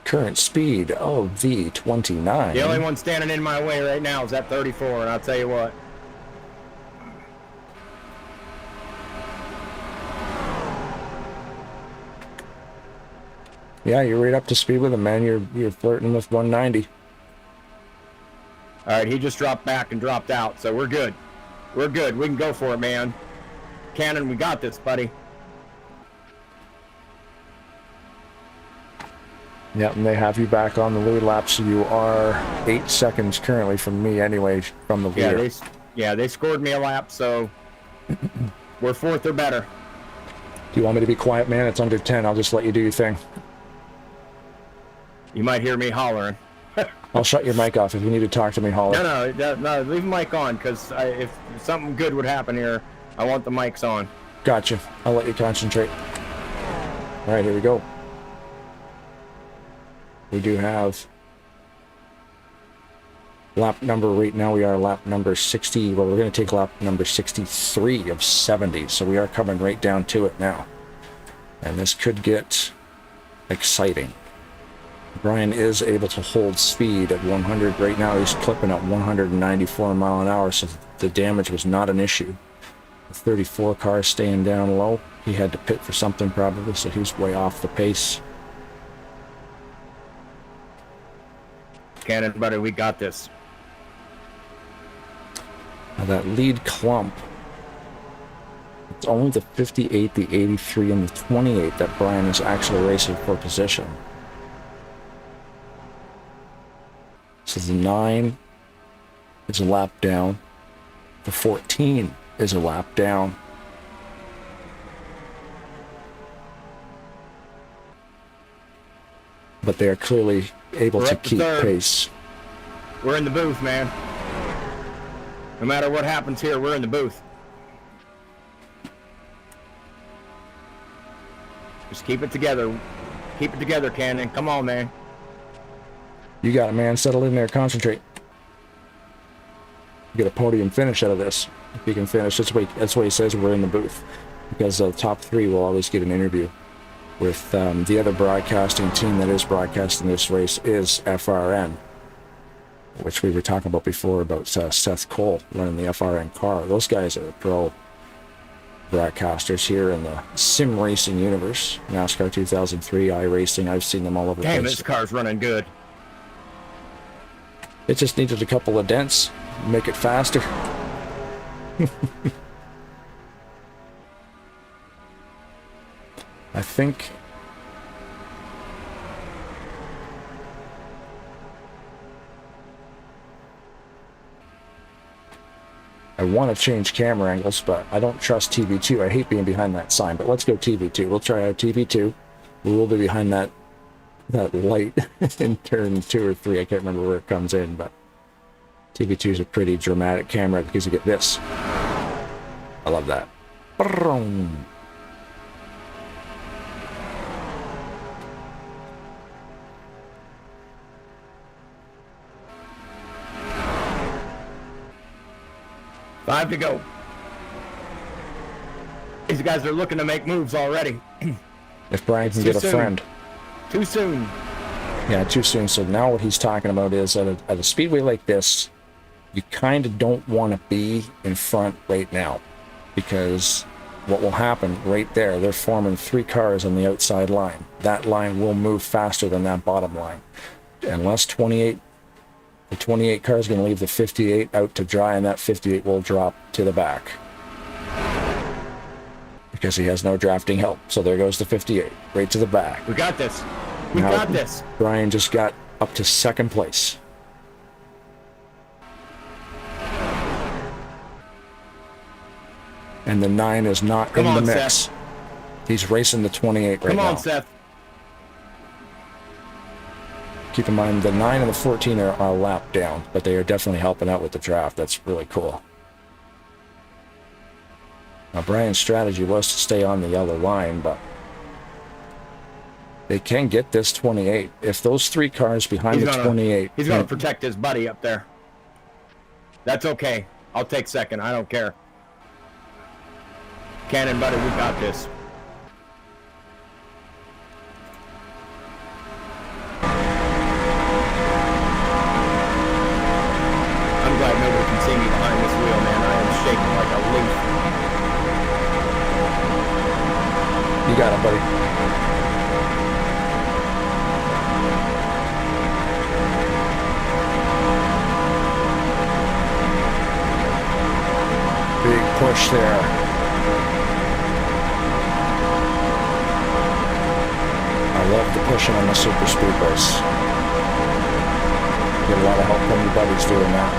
Current speed of V29. The only one standing in my way right now is that 34, and I'll tell you what. Yeah, you're right up to speed with him, man. You're flirting with 190. All right, he just dropped back and dropped out, so we're good. We're good. We can go for it, man. Cannon, we got this, buddy. Yep, and they have you back on the lead lap, so you are 8 seconds currently from me anyway, from the leader. They scored me a lap, so we're 4th or better. Do you want me to be quiet, man? It's under 10. I'll just let you do your thing. You might hear me hollering. I'll shut your mic off if you need to talk to me, holler. No, leave the mic on, because if something good would happen here, I want the mics on. Gotcha. I'll let you concentrate. All right, here we go. We do have lap number right now. We are lap number 60. Well, we're going to take lap number 63 of 70. So we are coming right down to it now. And this could get exciting. Brian is able to hold speed at 100 right now. He's clipping at 194 mile an hour, so the damage was not an issue. The 34 car staying down low. He had to pit for something probably, so he's way off the pace. Cannon, buddy, we got this. Now that lead clump, it's only the 58, the 83, and the 28 that Brian is actually racing for position. So the 9 is a lap down. The 14 is a lap down. But they are clearly able to keep pace. We're in the booth, man. No matter what happens here, we're in the booth. Just keep it together. Keep it together, Cannon. Come on, man. You got it, man. Settle in there. Concentrate. You get a podium finish out of this. If you can finish, that's what he says. We're in the booth. Because the top 3 will always get an interview. With the other broadcasting team that is broadcasting this race is FRN. Which we were talking about before, about Seth Cole running the FRN car. Those guys are pro broadcasters here in the sim racing universe. NASCAR 2003, iRacing, I've seen them all over the place. Damn, this car's running good. It just needed a couple of dents, make it faster. I think I want to change camera angles, but I don't trust TV2. I hate being behind that sign, but let's go TV2. We'll try out TV2. We will be behind that light in turn 2 or 3. I can't remember where it comes in, but TV2 is a pretty dramatic camera because you get this. I love that. Boom. Five to go. These guys are looking to make moves already. If Brian can get a friend. Too soon. Yeah, too soon. So now what he's talking about is at a speedway like this, you kind of don't want to be in front right now because what will happen right there, they're forming 3 cars on the outside line. That line will move faster than that bottom line. Unless the 28 car is going to leave the 58 out to dry, and that 58 will drop to the back. Because he has no drafting help. So there goes the 58, right to the back. We got this. We got this. Brian just got up to 2nd place. And the 9 is not in the mix. Seth. He's racing the 28 right now. Come on, Seth. Keep in mind, the 9 and the 14 are a lap down, but they are definitely helping out with the draft. That's really cool. Now, Brian's strategy was to stay on the yellow line, but they can get this 28. If those 3 cars behind the 28... He's going to protect his buddy up there. That's okay. I'll take 2nd. I don't care. Cannon, buddy, we got this. I'm glad nobody can see me behind this wheel, man. I am shaking like a leaf. You got it, buddy. Big push there. I love the pushing on the super speedways. Get a lot of help from your buddies doing that.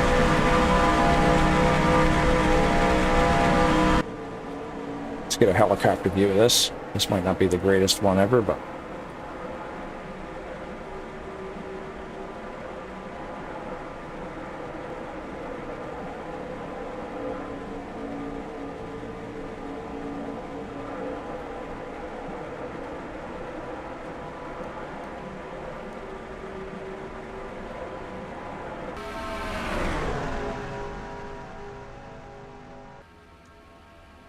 Let's get a helicopter view of this. This might not be the greatest one ever, but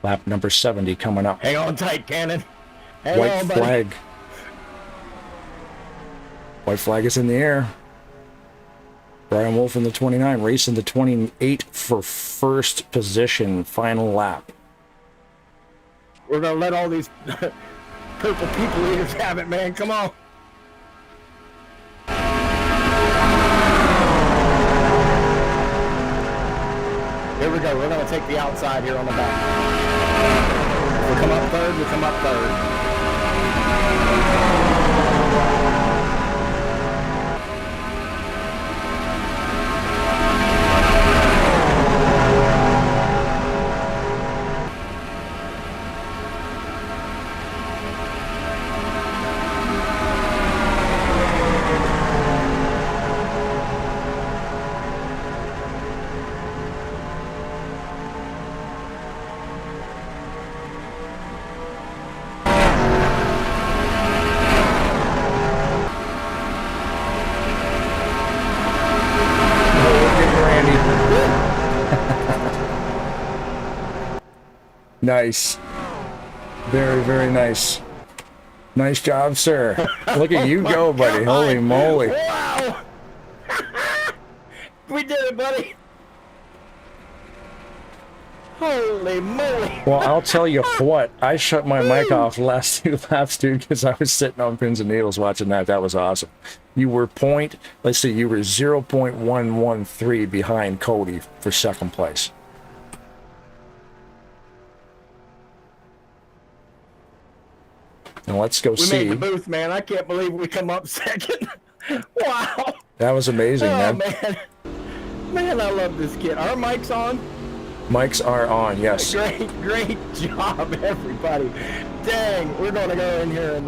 lap number 70 coming up. Hang on tight, Cannon. Hang White on, buddy. flag. White flag is in the air. Brian Wolf in the 29, racing the 28 for 1st position, final lap. We're going to let all these purple people eaters have it, man. Come on. Here we go. We're going to take the outside here on the back. We come up 3rd. We come up 3rd. Nice. Very, very nice. Nice job, sir. Look at you go, buddy. Holy moly. Wow. We did it, buddy. Holy moly. Well, I'll tell you what. I shut my mic off the last 2 laps, dude, because I was sitting on pins and needles watching that. That was awesome. You were let's see, you were 0.113 behind Cody for 2nd place. Now let's go see. We made the booth, man. I can't believe we come up 2nd. Wow. That was amazing, Oh, man. Man, I love this kid. Our mics on? Mics are on, yes. Great job, everybody. Dang, we're going to go in here and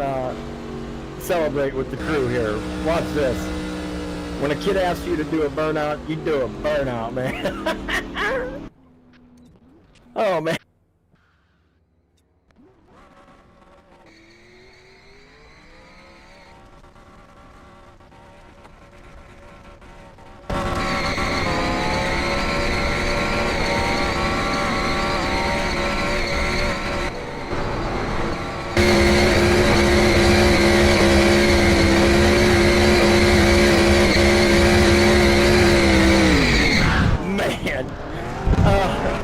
celebrate with the crew here. Watch this. When a kid asks you to do a burnout, you do a burnout, man. Oh, man.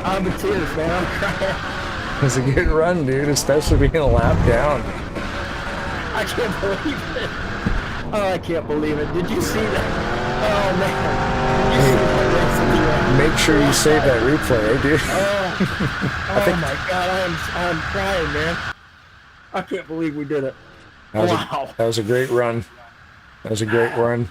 I'm in tears, man. I'm crying. It was a good run, dude, especially being a lap down. I can't believe it. Oh, I can't believe it. Did you see that? Oh, man. Did you see that race? Make sure you save that replay, eh, dude? Oh my God, I'm crying, man. I can't believe we did it. Wow. That was a great run. That was a great run.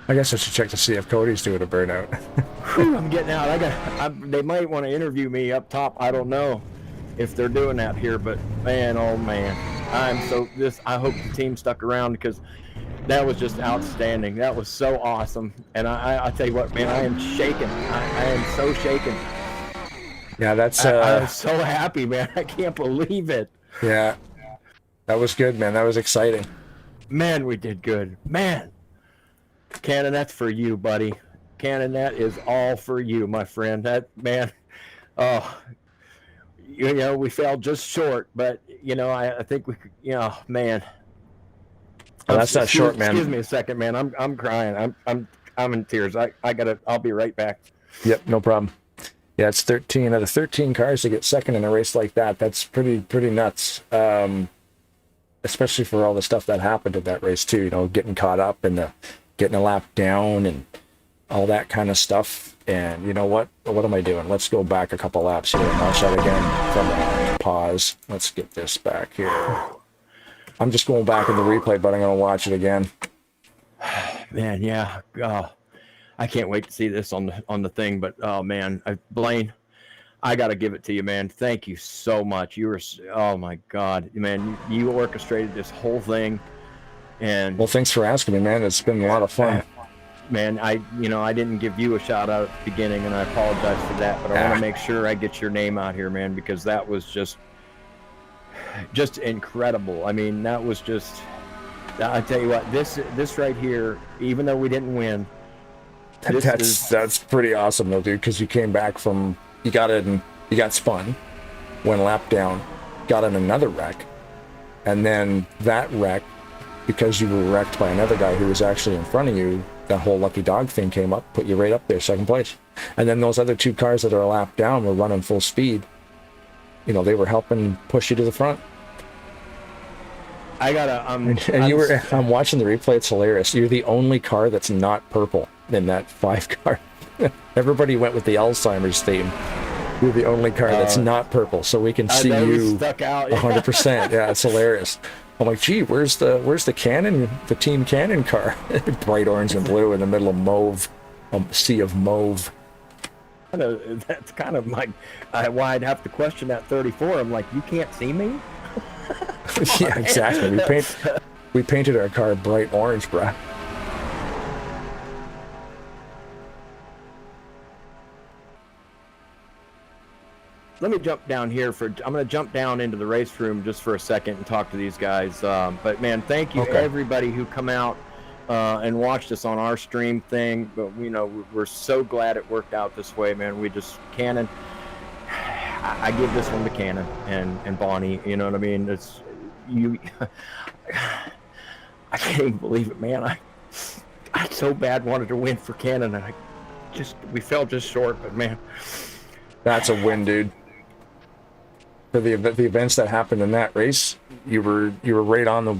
I guess I should check to see if Cody's doing a burnout. Whew, I'm getting out. They might want to interview me up top. I don't know if they're doing that here, but man, oh man, I hope the team stuck around because that was just outstanding. That was so awesome. And I tell you what, man, I am shaking. I am so shaken. Yeah, that's. I'm so happy, man. I can't believe it. Yeah, that was good, man. That was exciting. Man, we did good. Man. Cannon, that's for you, buddy. Cannon, that is all for you, my friend. That, man, you know, we fell just short, but, you know, I think we could, you know, man. Oh, that's not short, man. Excuse me a second, man. I'm crying. I'm in tears. I'll be right back. Yep, no problem. Yeah, it's 13 out of 13 cars to get second in a race like that. That's pretty nuts. Especially for all the stuff that happened in that race too, you know, getting caught up and getting a lap down and all that kind of stuff. And you know what am I doing? Let's go back a couple laps here and watch that again from pause. Let's get this back here. I'm just going back in the replay, but I'm going to watch it again. Man, yeah. I can't wait to see this on the thing, but oh man, Blaine, I got to give it to you, man. Thank you so much. Oh my God, man, you orchestrated this whole thing. And well, thanks for asking me, man. It's been a lot of fun. Man, I didn't give you a shout out at the beginning, and I apologize for that, but I want to make sure I get your name out here, man, because that was just incredible. I mean, that was just, I tell you what, this right here, even though we didn't win, that's pretty awesome though, dude, because you came back from, you got spun, went a lap down, got in another wreck, and then that wreck, because you were wrecked by another guy who was actually in front of you, that whole lucky dog thing came up, put you right up there, second place. And then those other two cars that are a lap down were running full speed. You know, they were helping push you to the front. I'm watching the replay. It's hilarious. You're the only car that's not purple in that 5 car. Everybody went with the Alzheimer's theme. You're the only car that's not purple, so we can see you stuck out. 100%. Yeah, it's hilarious. I'm like, gee, where's the Cannon, the Team Cannon car? Bright orange and blue in the middle of mauve, a sea of mauve. That's kind of like why I'd have to question that 34. I'm like, you can't see me? Yeah, exactly. We painted our car bright orange, bruh. Let me jump down here I'm going to jump down into the race room just for a second and talk to these guys. But man, thank you everybody who come out and watched us on our stream thing. But you know, we're so glad it worked out this way, man. Cannon, I give this one to Cannon and Bonnie. You know what I mean? It's you. I can't even believe it, man. I so bad wanted to win for Cannon, and we fell just short. But man, that's a win, dude. For the events that happened in that race, you were right on the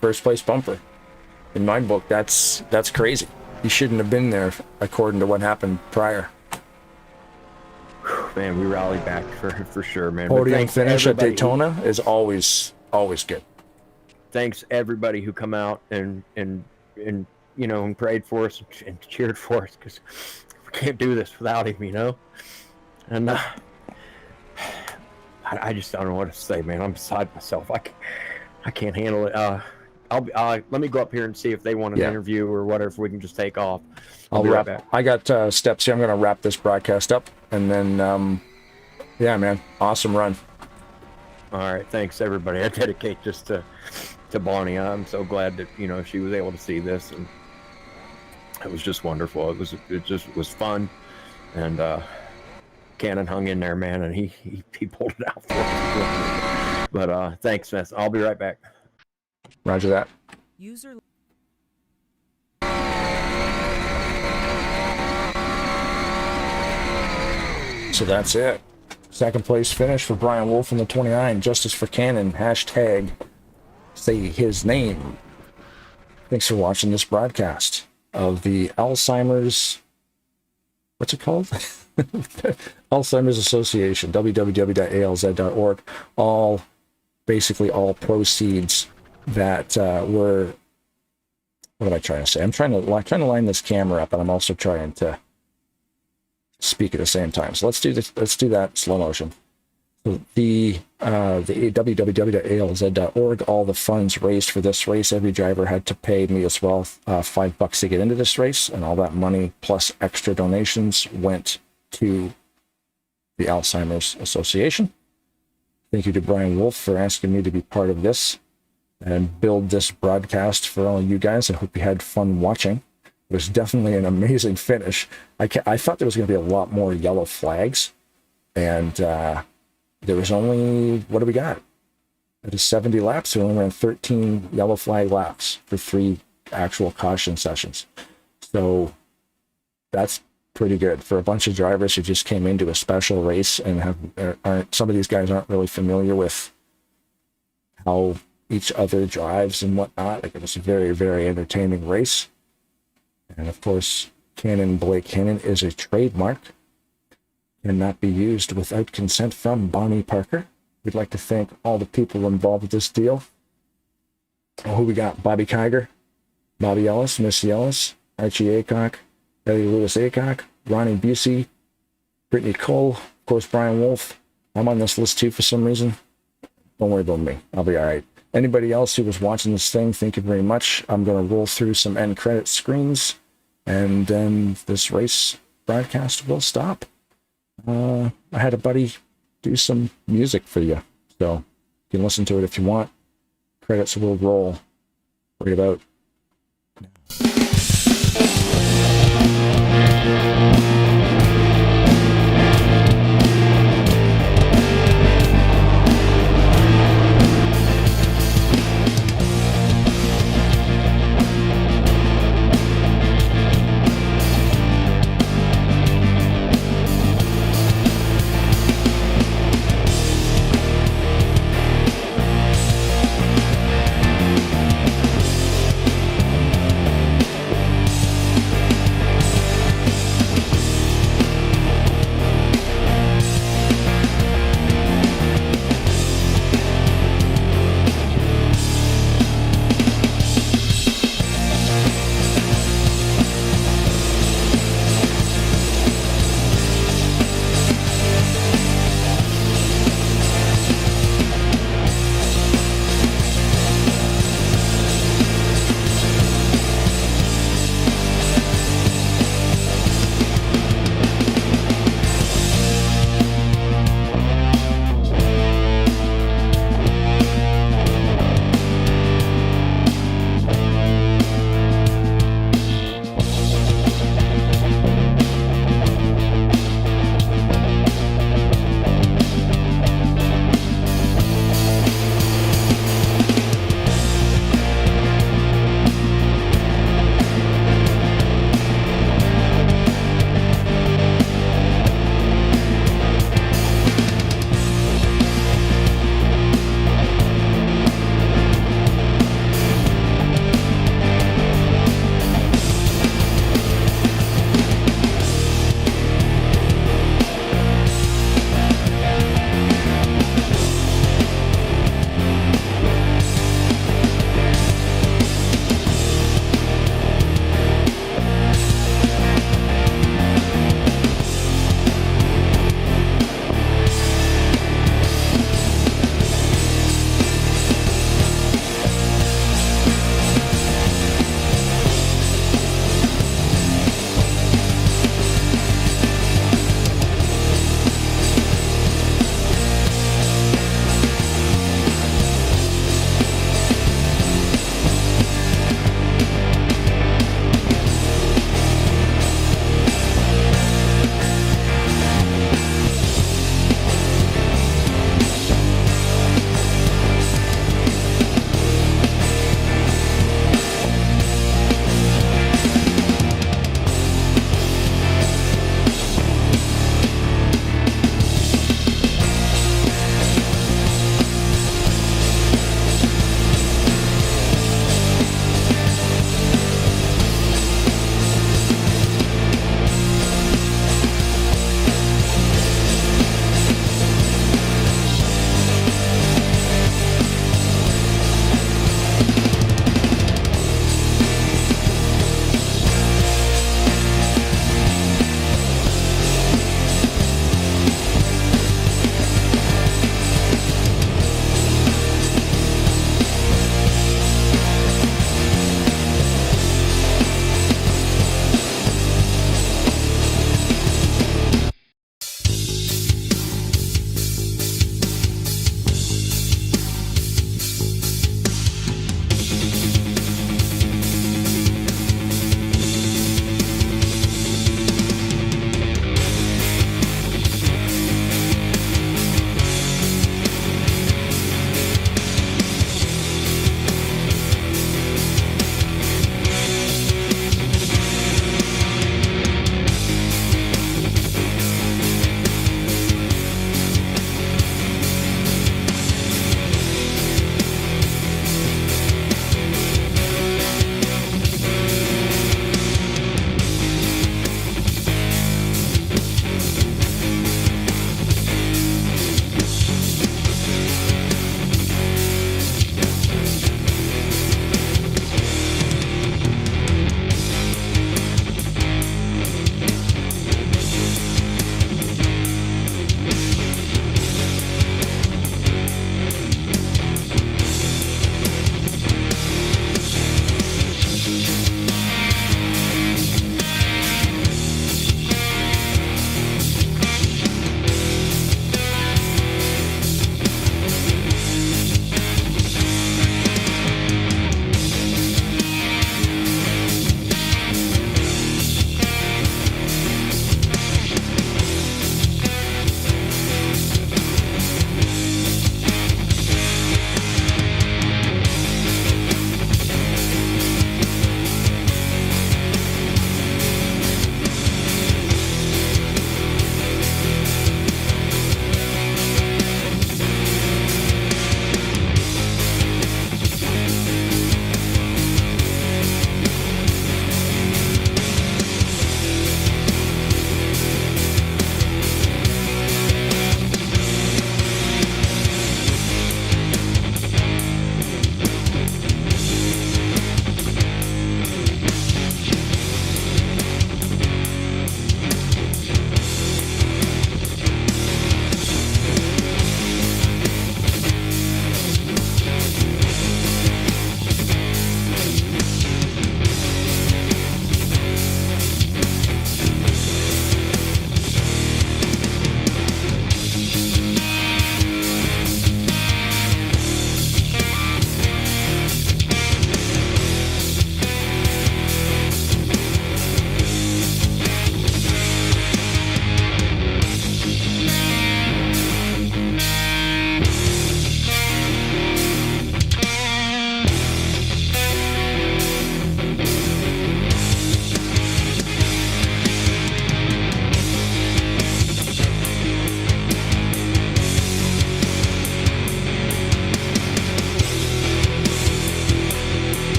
first place bumper. In my book, that's crazy. You shouldn't have been there, according to what happened prior. Man, we rallied back for sure, man. Podium finish at Daytona is always good. Thanks everybody who come out and you know, and prayed for us and cheered for us, because we can't do this without him, you know. And I just don't know what to say, man. I'm beside myself. I can't handle it. Let me go up here and see if they want an interview or whatever. If we can just take off. I'll be right back. I got steps here. I'm going to wrap this broadcast up, and then yeah, man, awesome run. All right, thanks everybody. I dedicate this to Bonnie. I'm so glad that, you know, she was able to see this, and it was just wonderful. It just was fun, and Cannon hung in there, man, and he pulled it out for us. But thanks, man. I'll be right back. Roger that. User So that's it. Second place finish for Brian Wolf in the 29. Justice for Cannon. Hashtag say his name. Thanks for watching this broadcast of the Alzheimer's, what's it called? Alzheimer's Association, www.alz.org. Basically all proceeds that were, what am I trying to say? I'm trying to line this camera up, and I'm also trying to speak at the same time. So let's do this. Let's do that in slow motion. So the www.alz.org, all the funds raised for this race, every driver had to pay me as well $5 to get into this race, and all that money plus extra donations went to the Alzheimer's Association. Thank you to Brian Wolf for asking me to be part of this and build this broadcast for all you guys. I hope you had fun watching. It was definitely an amazing finish. I thought there was going to be a lot more yellow flags, and there was only, what do we got? It is 70 laps. We only ran 13 yellow flag laps for 3 actual caution sessions. So that's pretty good for a bunch of drivers who just came into a special race and some of these guys aren't really familiar with how each other drives and whatnot. Like, it was a very, very entertaining race. And of course, Cannon Black Hinnant is a trademark, cannot be used without consent from Bonnie Parker. We'd like to thank all the people involved with this deal. Who we got? Bobby Kiger, Bobby Ellis, Missy Ellis, Archie Aycock, Ellie Lewis Aycock, Ronnie Busey, Brittany Cole, of course, Brian Wolf. I'm on this list too for some reason. Don't worry about me. I'll be all right. Anybody else who was watching this thing, thank you very much. I'm going to roll through some end credit screens, and then this race broadcast will stop. I had a buddy do some music for you, so you can listen to it if you want. Credits will roll right about now.